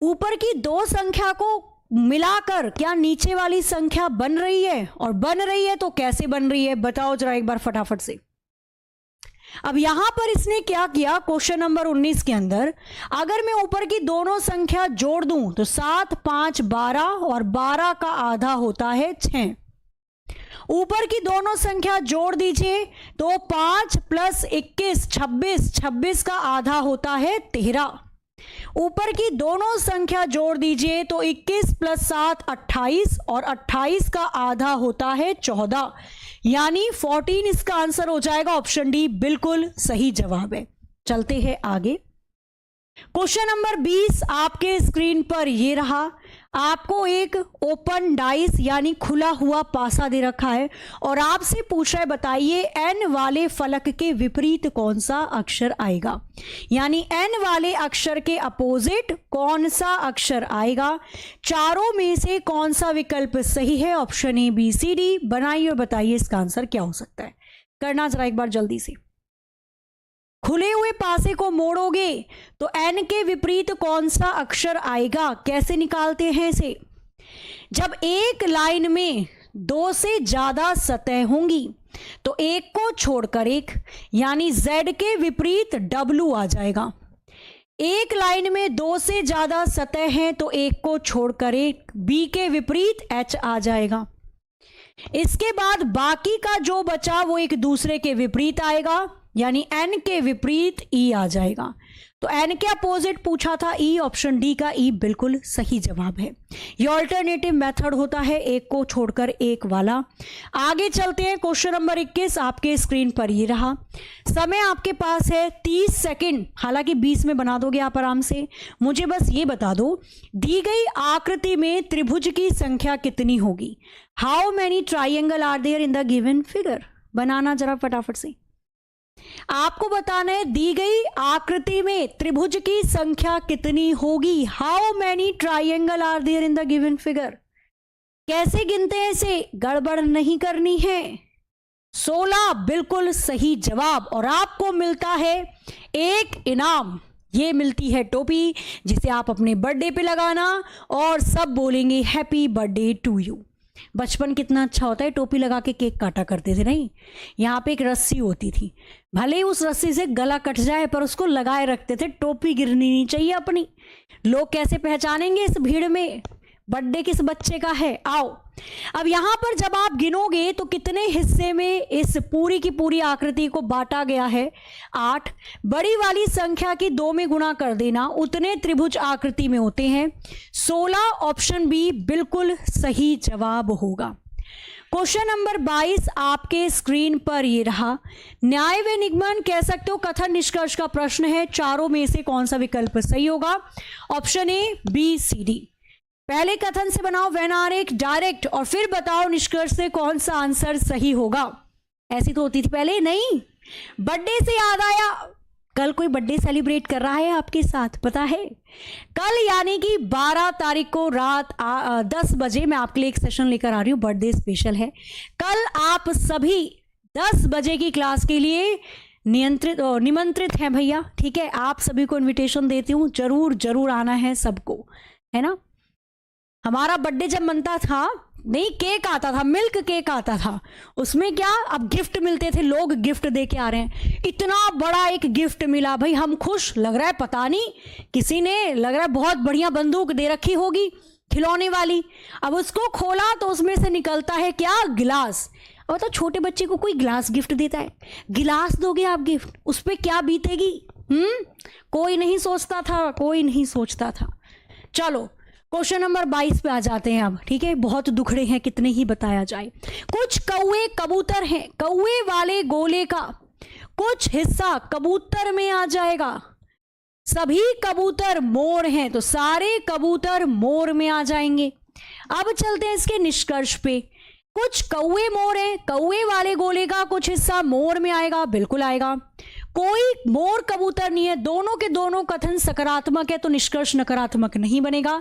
ऊपर की 2 संख्या को मिलाकर क्या नीचे वाली संख्या बन रही है? और बन रही है तो कैसे बन रही है बताओ जरा एक बार फटाफट से। अब यहां पर इसने क्या किया, क्वेश्चन नंबर 19 के अंदर अगर मैं ऊपर की दोनों संख्या जोड़ दूं तो 7, 5, 12 और 12 का आधा होता है 6। ऊपर की दोनों संख्या जोड़ दीजिए तो 5 + 21 26, 26 का आधा होता है 13। ऊपर की दोनों संख्या जोड़ दीजिए तो 21 + 7 28 और 28 का आधा होता है 14, यानी 14 इसका आंसर हो जाएगा। ऑप्शन डी बिल्कुल सही जवाब है। चलते हैं आगे। क्वेश्चन नंबर 20 आपके स्क्रीन पर ये रहा। आपको एक ओपन डाइस यानी खुला हुआ पासा दे रखा है और आपसे पूछ रहा है बताइए एन वाले फलक के विपरीत कौन सा अक्षर आएगा, यानी एन वाले अक्षर के अपोजिट कौन सा अक्षर आएगा। चारों में से कौन सा विकल्प सही है? Option A, B, C, D. बनाइए और बताइए इसका आंसर क्या हो सकता है। करना जरा एक बार जल्दी से। खुले हुए पासे को मोड़ोगे तो एन के विपरीत कौन सा अक्षर आएगा? कैसे निकालते हैं इसे? जब एक लाइन में 2 से ज्यादा सतह होंगी तो एक को छोड़कर एक, यानी Z के विपरीत W आ जाएगा। एक लाइन में 2 से ज्यादा सतह है तो एक को छोड़कर एक, B के विपरीत H आ जाएगा। इसके बाद बाकी का जो बचा वो एक दूसरे के विपरीत आएगा। यानी एन के विपरीत ई आ जाएगा। तो एन के अपोजिट पूछा था ई, ऑप्शन डी का ई बिल्कुल सही जवाब है। ये ऑल्टरनेटिव मेथड होता है, एक को छोड़कर एक वाला। आगे चलते हैं, क्वेश्चन नंबर 21 आपके स्क्रीन पर ये रहा। समय आपके पास है 30 सेकंड, हालांकि 20 में बना दोगे आप आराम से। मुझे बस ये बता दो, दी गई आकृति में त्रिभुज की संख्या कितनी होगी? How many triangle are there in the given figure? बनाना जरा फटाफट से। आपको बताना है दी गई आकृति में त्रिभुज की संख्या कितनी होगी। How many triangle are there in the given figure? कैसे गिनते हैं इसे? गड़बड़ नहीं करनी है। 16 बिल्कुल सही जवाब। और आपको मिलता है एक इनाम, ये मिलती है टोपी, जिसे आप अपने बर्थडे पे लगाना और सब बोलेंगे हैप्पी बर्थडे टू यू। बचपन कितना अच्छा होता है, टोपी लगा के केक काटा करते थे नहीं? यहाँ पे एक रस्सी होती थी, भले ही उस रस्सी से गला कट जाए पर उसको लगाए रखते थे, टोपी गिरनी नहीं चाहिए अपनी। लोग कैसे पहचानेंगे इस भीड़ में बर्थडे किस बच्चे का है? आओ, अब यहां पर जब आप गिनोगे तो कितने हिस्से में इस पूरी की पूरी आकृति को बांटा गया है? 8। बड़ी वाली संख्या की 2 में गुणा कर देना, उतने त्रिभुज आकृति में होते हैं। 16 ऑप्शन बी बिल्कुल सही जवाब होगा। क्वेश्चन नंबर 22 आपके स्क्रीन पर ये रहा। न्याय व निगमन कह सकते हो, कथन निष्कर्ष का प्रश्न है। चारों में से कौन सा विकल्प सही होगा? Option A, B, C, D. पहले कथन से बनाओ वेन आरेख डायरेक्ट और फिर बताओ निष्कर्ष से कौन सा आंसर सही होगा। ऐसी तो होती थी पहले, नहीं? बर्थडे से याद आया, कल कोई बर्थडे सेलिब्रेट कर रहा है आपके साथ, पता है? कल यानी कि 12 तारीख को रात 10 बजे मैं आपके लिए एक सेशन लेकर आ रही हूँ, बर्थडे स्पेशल है। कल आप सभी 10 बजे की क्लास के लिए निमंत्रित हैं भैया, ठीक है? आप सभी को इनविटेशन देती हूँ, जरूर जरूर आना है सबको, है ना? हमारा बर्थडे जब मनता था, नहीं केक आता था, मिल्क केक आता था, उसमें क्या अब गिफ्ट मिलते थे, लोग गिफ्ट दे के आ रहे हैं। इतना बड़ा एक गिफ्ट मिला भाई, हम खुश, लग रहा है पता नहीं किसी ने, लग रहा है बहुत बढ़िया बंदूक दे रखी होगी खिलौने वाली। अब उसको खोला तो उसमें से निकलता है क्या? गिलास। अब तो छोटे बच्चे को कोई गिलास गिफ्ट देता है, गिलास दोगे आप गिफ्ट, उस पर क्या बीतेगी? कोई नहीं सोचता था, कोई नहीं सोचता था। चलो क्वेश्चन नंबर 22 पे आ जाते हैं अब, ठीक है? बहुत दुखड़े हैं, कितने ही बताया जाए। कुछ कौवे कबूतर हैं, कौवे वाले गोले का कुछ हिस्सा कबूतर में आ जाएगा। सभी कबूतर मोर हैं तो सारे कबूतर मोर में आ जाएंगे। अब चलते हैं इसके निष्कर्ष पे। कुछ कौवे मोर हैं, कौवे वाले गोले का कुछ हिस्सा मोर में आएगा, बिल्कुल आएगा। कोई मोर कबूतर नहीं है, दोनों के दोनों कथन सकारात्मक है तो निष्कर्ष नकारात्मक नहीं बनेगा,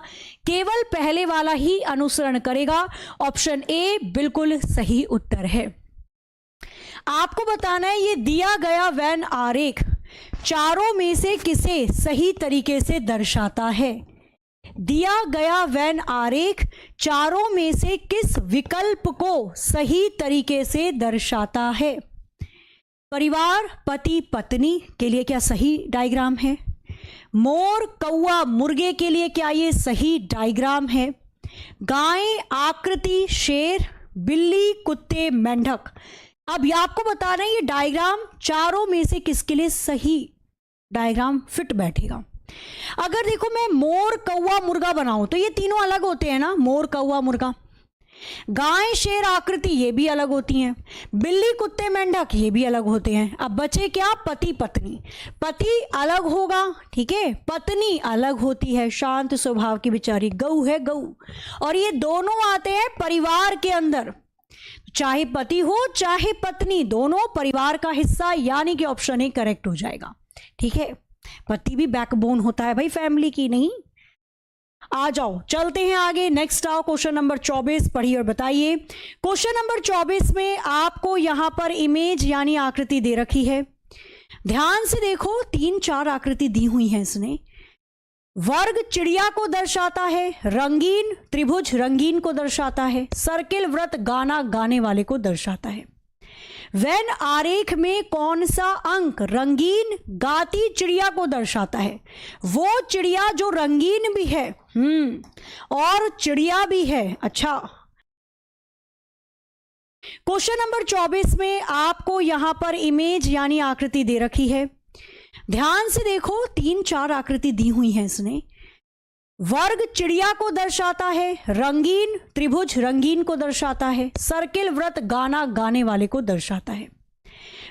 केवल पहले वाला ही अनुसरण करेगा। ऑप्शन ए बिल्कुल सही उत्तर है। आपको बताना है ये दिया गया वेन आरेख चारों में से किसे सही तरीके से दर्शाता है? दिया गया वेन आरेख चारों में से किस विकल्प को सही तरीके से दर्शाता है? परिवार पति पत्नी के लिए क्या सही डायग्राम है? मोर कौवा मुर्गे के लिए क्या ये सही डायग्राम है? गाय आकृति शेर बिल्ली कुत्ते मेंढक। अब ये आपको बताना है ये डायग्राम चारों में से किसके लिए सही डायग्राम फिट बैठेगा। अगर देखो मैं मोर कौवा मुर्गा बनाऊं तो ये तीनों अलग होते हैं ना, मोर कौवा मुर्गा। गाय शेर आकृति ये भी अलग होती हैं, बिल्ली कुत्ते मेंढक ये भी अलग होते हैं। अब बचे क्या? पति पत्नी। पति अलग होगा, ठीक है, पत्नी अलग होती है, शांत स्वभाव की बेचारी गऊ है गऊ। और ये दोनों आते हैं परिवार के अंदर, चाहे पति हो चाहे पत्नी, दोनों परिवार का हिस्सा, यानी कि ऑप्शन ए करेक्ट हो जाएगा, ठीक है? पति भी बैकबोन होता है भाई फैमिली की, नहीं? आ जाओ चलते हैं आगे, नेक्स्ट आओ क्वेश्चन नंबर 24 पढ़िए और बताइए। क्वेश्चन नंबर 24 में आपको यहां पर इमेज यानी आकृति दे रखी है, ध्यान से देखो, 3-4 आकृति दी हुई है इसने। वर्ग चिड़िया को दर्शाता है, रंगीन त्रिभुज रंगीन को दर्शाता है, सर्किल वृत्त गाना गाने वाले को दर्शाता है। वेन आरेख में कौन सा अंक रंगीन गाती चिड़िया को दर्शाता है? वो चिड़िया जो रंगीन भी है और चिड़िया भी है। अच्छा, क्वेश्चन नंबर 24 में आपको यहां पर इमेज यानी आकृति दे रखी है। ध्यान से देखो, 3-4 आकृति दी हुई है इसने। वर्ग चिड़िया को दर्शाता है, रंगीन त्रिभुज रंगीन को दर्शाता है, सर्किल वृत्त गाना गाने वाले को दर्शाता है।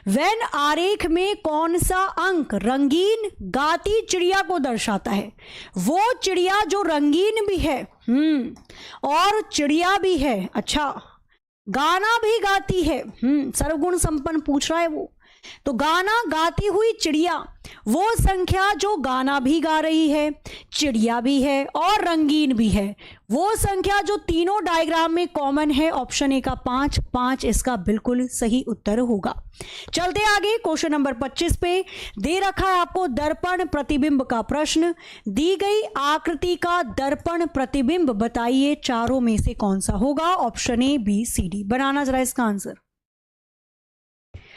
वेन आरेख में कौन सा अंक रंगीन गाती चिड़िया को दर्शाता है? वो चिड़िया जो रंगीन भी है और चिड़िया भी है, अच्छा गाना भी गाती है, सर्वगुण संपन्न पूछ रहा है वो। तो गाना गाती हुई चिड़िया, वो संख्या जो गाना भी गा रही है, चिड़िया भी है और रंगीन भी है, वो संख्या जो तीनों डायग्राम में कॉमन है। ऑप्शन ए का 5 इसका बिल्कुल सही उत्तर होगा। चलते आगे क्वेश्चन नंबर 25 पे दे रखा है आपको दर्पण प्रतिबिंब का प्रश्न। दी गई आकृति का दर्पण प्रतिबिंब बताइए चारों में से कौन सा होगा? Option A, B, C, D. बनाना जरा इसका आंसर।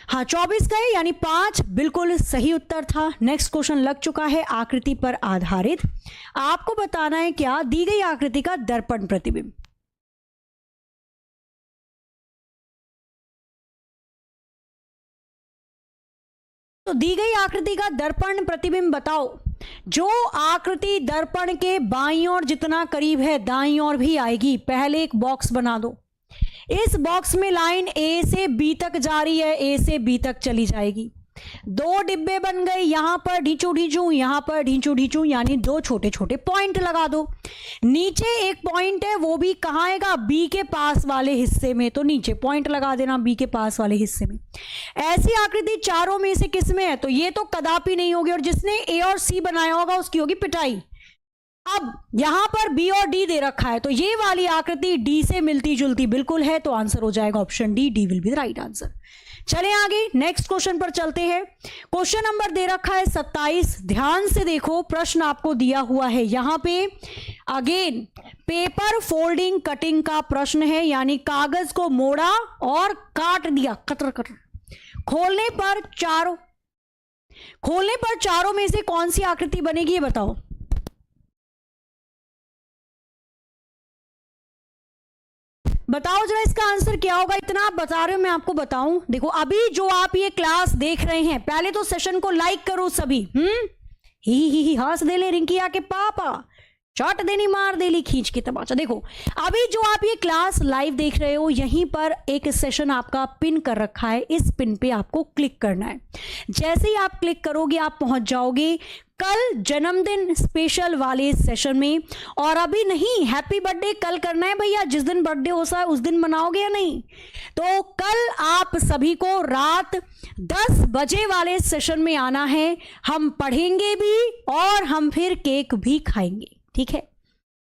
हाँ, 24 का है यानी 5 बिल्कुल सही उत्तर था। नेक्स्ट क्वेश्चन लग चुका है आकृति पर आधारित। आपको बताना है क्या? दी गई आकृति का दर्पण प्रतिबिंब। तो दी गई आकृति का दर्पण प्रतिबिंब बताओ। जो आकृति दर्पण के बाईं ओर जितना करीब है दाईं ओर भी आएगी। पहले एक बॉक्स बना दो, इस बॉक्स में लाइन ए से बी तक जा रही है, ए से बी तक चली जाएगी। 2 डिब्बे बन गए, यहां पर ढींचू ढींचू, यहां पर ढींचू ढींचू, यानी 2 छोटे छोटे पॉइंट लगा दो। नीचे एक पॉइंट है, वो भी कहाँ आएगा? बी के पास वाले हिस्से में, तो नीचे पॉइंट लगा देना बी के पास वाले हिस्से में। ऐसी आकृति चारों में से किस में है? तो ये तो कदापि नहीं होगी, और जिसने ए और सी बनाया होगा उसकी होगी पिटाई। अब यहां पर बी और डी दे रखा है, तो ये वाली आकृति डी से मिलती जुलती बिल्कुल है, तो आंसर हो जाएगा option D. D will be the right answer. चलें आगे नेक्स्ट क्वेश्चन पर चलते हैं। क्वेश्चन नंबर दे रखा है 27। ध्यान से देखो, प्रश्न आपको दिया हुआ है यहां पे अगेन पेपर फोल्डिंग कटिंग का प्रश्न है, यानी कागज को मोड़ा और काट दिया कटर कटर। खोलने पर चारों में से कौन सी आकृति बनेगी ये बताओ। बताओ जरा इसका आंसर क्या होगा। इतना आप बता रहे हो, मैं आपको बताऊं। देखो अभी जो आप ये क्लास देख रहे हैं, पहले तो सेशन को लाइक करो सभी। ही हंस दे ले रिंकी आके पापा, चोट देनी मार देली खींच के तमाचा। देखो अभी जो आप ये क्लास लाइव देख रहे हो, यहीं पर एक सेशन आपका पिन कर रखा है, इस पिन पे आपको क्लिक करना है। जैसे ही आप क्लिक करोगे आप पहुंच जाओगे कल जन्मदिन स्पेशल वाले सेशन में। और अभी नहीं, हैप्पी बर्थडे कल करना है भैया, जिस दिन बर्थडे होता है उस दिन मनाओगे या नहीं? तो कल आप सभी को रात 10 बजे वाले सेशन में आना है। हम पढ़ेंगे भी और हम फिर केक भी खाएंगे, ठीक है?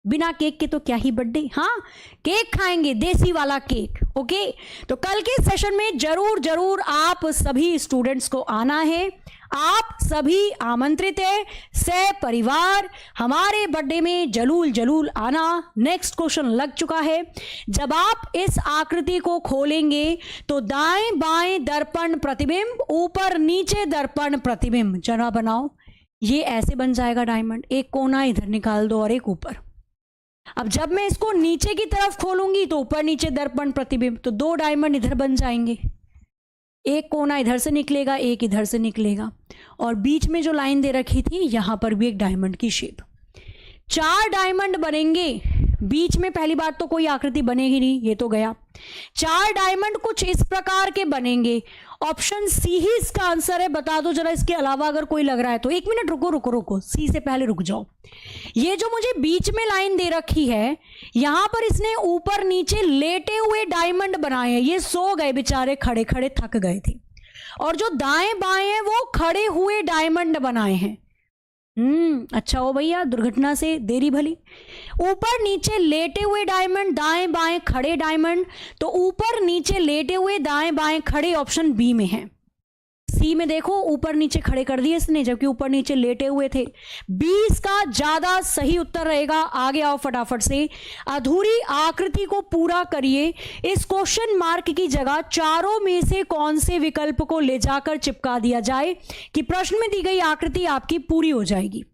बिना केक के तो क्या ही बर्थडे, हाँ केक खाएंगे, देसी वाला केक। ओके, तो कल के सेशन में जरूर जरूर आप सभी स्टूडेंट्स को आना है। आप सभी आमंत्रित है, से परिवार हमारे बर्थडे में जरूर जरूर आना। नेक्स्ट क्वेश्चन लग चुका है। जब आप इस आकृति को खोलेंगे तो दाएं बाएं दर्पण प्रतिबिंब, ऊपर नीचे दर्पण प्रतिबिंब। जरा बनाओ, ये ऐसे बन जाएगा डायमंड। एक कोना इधर निकाल दो और एक ऊपर। अब जब मैं इसको नीचे की तरफ खोलूंगी तो ऊपर नीचे दर्पण प्रतिबिंब, तो 2 डायमंड इधर बन जाएंगे। एक कोना इधर से निकलेगा, एक इधर से निकलेगा, और बीच में जो लाइन दे रखी थी यहां पर भी एक डायमंड की शेप। 4 डायमंड बनेंगे। बीच में पहली बात तो कोई आकृति बनेगी नहीं, ये तो गया। 4 डायमंड कुछ इस प्रकार के बनेंगे। ऑप्शन सी ही इसका आंसर है। बता दो जरा इसके अलावा अगर कोई लग रहा है तो। 1 मिनट रुको रुको रुको, सी से पहले रुक जाओ। ये जो मुझे बीच में लाइन दे रखी है, यहां पर इसने ऊपर नीचे लेटे हुए डायमंड बनाए हैं। ये सो गए बेचारे, खड़े खड़े थक गए थे। और जो दाएं बाएं हैं वो खड़े हुए डायमंड बनाए हैं। अच्छा हो भैया, दुर्घटना से देरी भली। ऊपर नीचे लेटे हुए डायमंड, दाएं बाएं खड़े डायमंड, तो ऊपर नीचे लेटे हुए दाएं बाएं खड़े ऑप्शन बी में है। सी में देखो ऊपर नीचे खड़े कर दिए इसने, जबकि ऊपर नीचे लेटे हुए थे। बी इसका ज्यादा सही उत्तर रहेगा। आगे आओ फटाफट से, अधूरी आकृति को पूरा करिए। इस क्वेश्चन मार्क की जगह चारों में से कौन से विकल्प को ले जाकर चिपका दिया जाए कि प्रश्न में दी गई आकृति आपकी पूरी हो जाएगी।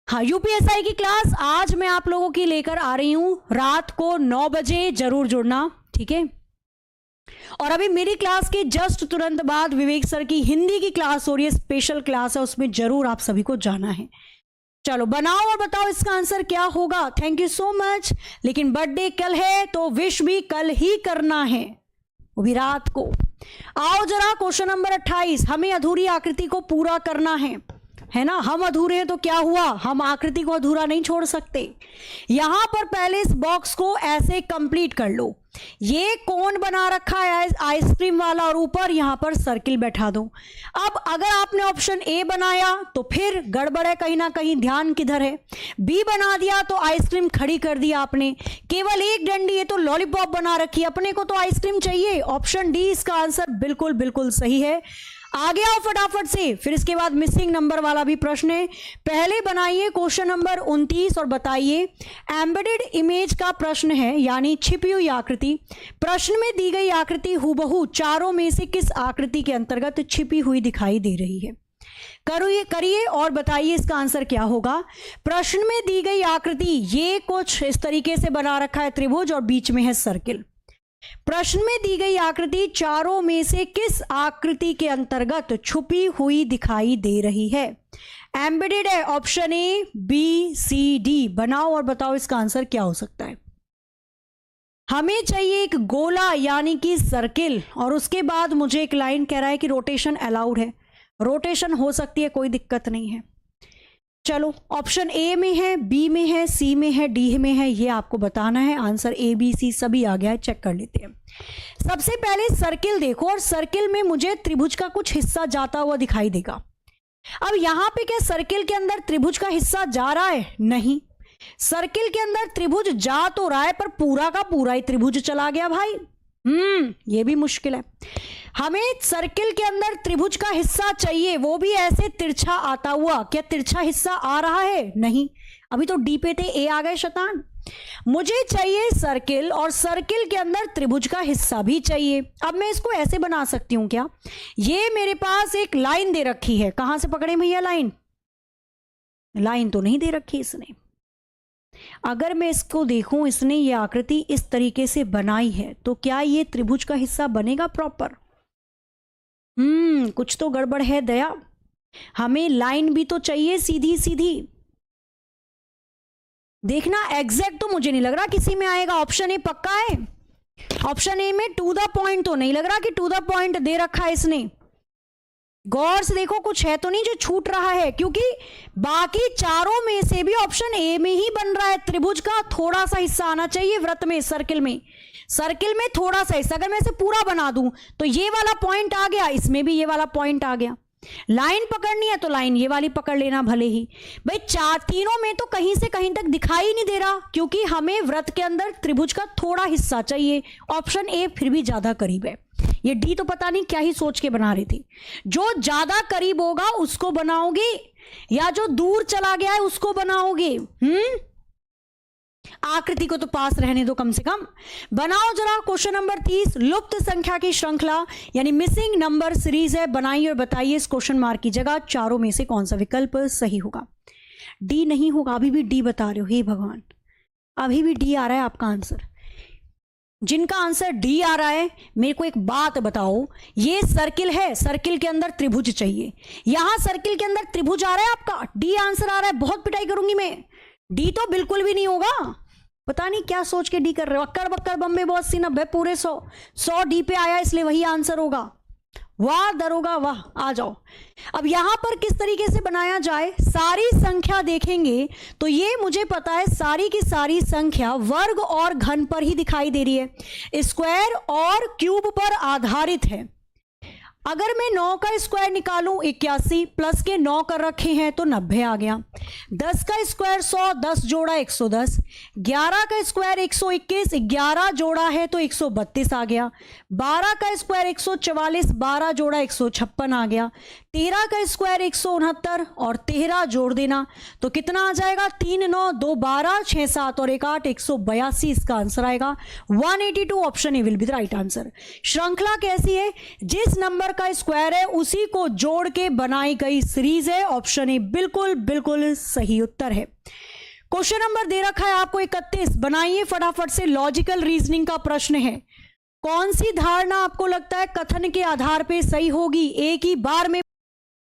हाँ, यूपीएसआई की क्लास आज मैं आप लोगों की लेकर आ रही हूं रात को 9 बजे, जरूर जुड़ना, ठीक है? और अभी मेरी क्लास के जस्ट तुरंत बाद विवेक सर की हिंदी की क्लास हो रही है, स्पेशल क्लास है, उसमें जरूर आप सभी को जाना है। चलो बनाओ और बताओ इसका आंसर क्या होगा। Thank you so much. लेकिन बर्थडे कल है तो विश भी कल ही करना है, वो भी रात को। आओ जरा क्वेश्चन नंबर 28, हमें अधूरी आकृति को पूरा करना है ना। हम अधूरे हैं तो क्या हुआ, हम आकृति को अधूरा नहीं छोड़ सकते। यहां पर पहले इस बॉक्स को ऐसे कंप्लीट कर लो। ये कोन बना रखा है आइसक्रीम वाला और ऊपर यहां पर सर्किल बैठा दो। अब अगर आपने ऑप्शन ए बनाया तो फिर गड़बड़ है, कहीं ना कहीं ध्यान किधर है। बी बना दिया तो आइसक्रीम खड़ी कर दिया आपने, केवल एक डंडी है तो लॉलीपॉप बना रखी, अपने को तो आइसक्रीम चाहिए। ऑप्शन डी इसका आंसर बिल्कुल बिल्कुल सही है। आगे आओ फटाफट से, फिर इसके बाद मिसिंग नंबर वाला भी प्रश्न है। पहले बनाइए क्वेश्चन नंबर 29 और बताइए। एम्बेडेड इमेज का प्रश्न है, यानी छिपी हुई आकृति। प्रश्न में दी गई आकृति हुबहू चारों में से किस आकृति के अंतर्गत छिपी हुई दिखाई दे रही है। करिए और बताइए इसका आंसर क्या होगा। प्रश्न में दी गई आकृति ये कुछ इस तरीके से बना रखा है त्रिभुज और बीच में है सर्किल। प्रश्न में दी गई आकृति चारों में से किस आकृति के अंतर्गत छुपी हुई दिखाई दे रही है। एम्बेडेड है option A, B, C, D. बनाओ और बताओ इसका आंसर क्या हो सकता है। हमें चाहिए एक गोला यानी कि सर्किल, और उसके बाद मुझे एक लाइन कह रहा है कि रोटेशन अलाउड है। रोटेशन हो सकती है, कोई दिक्कत नहीं है। चलो ऑप्शन ए में है, बी में है, सी में है, डी में है, ये आपको बताना है। आंसर ए, बी, सी सभी आ गया है, चेक कर लेते हैं। सबसे पहले सर्किल देखो, और सर्किल में मुझे त्रिभुज का कुछ हिस्सा जाता हुआ दिखाई देगा। अब यहां पे क्या सर्किल के अंदर त्रिभुज का हिस्सा जा रहा है? नहीं, सर्किल के अंदर त्रिभुज जा तो रहा है पर पूरा का पूरा ही त्रिभुज चला गया भाई। ये भी मुश्किल है। हमें सर्किल के अंदर त्रिभुज का हिस्सा चाहिए, वो भी ऐसे तिरछा आता हुआ। क्या तिरछा हिस्सा आ रहा है? नहीं, अभी तो डी पे थे, ए आ गए शैतान। मुझे चाहिए सर्किल, और सर्किल के अंदर त्रिभुज का हिस्सा भी चाहिए। अब मैं इसको ऐसे बना सकती हूं क्या, ये मेरे पास एक लाइन दे रखी है, कहां से पकड़े भैया लाइन? लाइन तो नहीं दे रखी इसने। अगर मैं इसको देखूं, इसने ये आकृति इस तरीके से बनाई है, तो क्या ये त्रिभुज का हिस्सा बनेगा प्रॉपर? कुछ तो गड़बड़ है दया। हमें लाइन भी तो चाहिए सीधी सीधी। देखना एग्जैक्ट तो मुझे नहीं लग रहा किसी में आएगा। ऑप्शन ए पक्का है? ऑप्शन ए में टू द पॉइंट तो नहीं लग रहा कि टू द पॉइंट दे रखा है इसने। गौर से देखो, कुछ है तो नहीं जो छूट रहा है, क्योंकि बाकी चारों में से भी ऑप्शन ए में ही बन रहा है। त्रिभुज का थोड़ा सा हिस्सा आना चाहिए वृत्त में, सर्किल में थोड़ा सा हिस्सा। अगर मैं इसे पूरा बना दूं तो ये वाला पॉइंट आ गया, इसमें भी ये वाला पॉइंट आ गया। लाइन पकड़नी है तो लाइन ये वाली पकड़ लेना भले ही। भाई तीनों में तो कहीं से कहीं तक दिखाई नहीं दे रहा, क्योंकि हमें वृत्त के अंदर त्रिभुज का थोड़ा हिस्सा चाहिए। ऑप्शन ए फिर भी ज्यादा करीब है। ये डी तो पता नहीं क्या ही सोच के बना रही थी। जो ज्यादा करीब होगा उसको बनाओगे, या जो दूर चला गया है उसको बनाओगे? आकृति को तो पास रहने दो कम से कम। बनाओ जरा क्वेश्चन नंबर 30, लुप्त संख्या की श्रृंखला यानी मिसिंग नंबर सीरीज है। बनाइए और बताइए इस क्वेश्चन मार्क की जगह चारों में से कौन सा विकल्प सही होगा। डी नहीं होगा, अभी भी डी बता रहे हो, हे भगवान, अभी भी डी आ रहा है आपका आंसर। जिनका आंसर डी आ रहा है, मेरे को एक बात बताओ, ये सर्किल है, सर्किल के अंदर त्रिभुज चाहिए। यहां सर्किल के अंदर त्रिभुज आ रहा है आपका, डी आंसर आ रहा है। बहुत पिटाई करूंगी मैं। डी तो बिल्कुल भी नहीं होगा। पता नहीं क्या सोच के डी कर रहे हो। अक्कर बक्कर बम्बे बहुत सी 90 पूरे 100 डी पे आया, इसलिए वही आंसर होगा। वाह दरोगा वाह, आ जाओ। अब यहां पर किस तरीके से बनाया जाए, सारी संख्या देखेंगे तो ये मुझे पता है सारी की सारी संख्या वर्ग और घन पर ही दिखाई दे रही है, स्क्वायर और क्यूब पर आधारित है। अगर मैं 9 का स्क्वायर निकालूं 81, प्लस के 9 कर रखे हैं तो 90 आ गया। 10 का स्क्वायर 100, 10 जोड़ा 110। 11 का स्क्वायर 121, 11 जोड़ा है तो 132 आ गया। 12 का स्क्वायर 144, 12 जोड़ा 156 आ गया। 13 का स्क्वायर 169 और 13 जोड़ देना तो कितना आ जाएगा? 3 9 2 12 6 7 और 1 8 182 इसका आंसर आएगा। 182 option A will be the right answer. श्रृंखला कैसी है? जिस नंबर का स्क्वायर है उसी को जोड़ के बनाई गई सीरीज है। ऑप्शन ए बिल्कुल बिल्कुल सही उत्तर है। क्वेश्चन नंबर दे रखा है आपको 31। बनाइए फटाफट से, लॉजिकल रीजनिंग का प्रश्न है। कौन सी धारणा आपको लगता है कथन के आधार पे सही होगी? एक ही बार में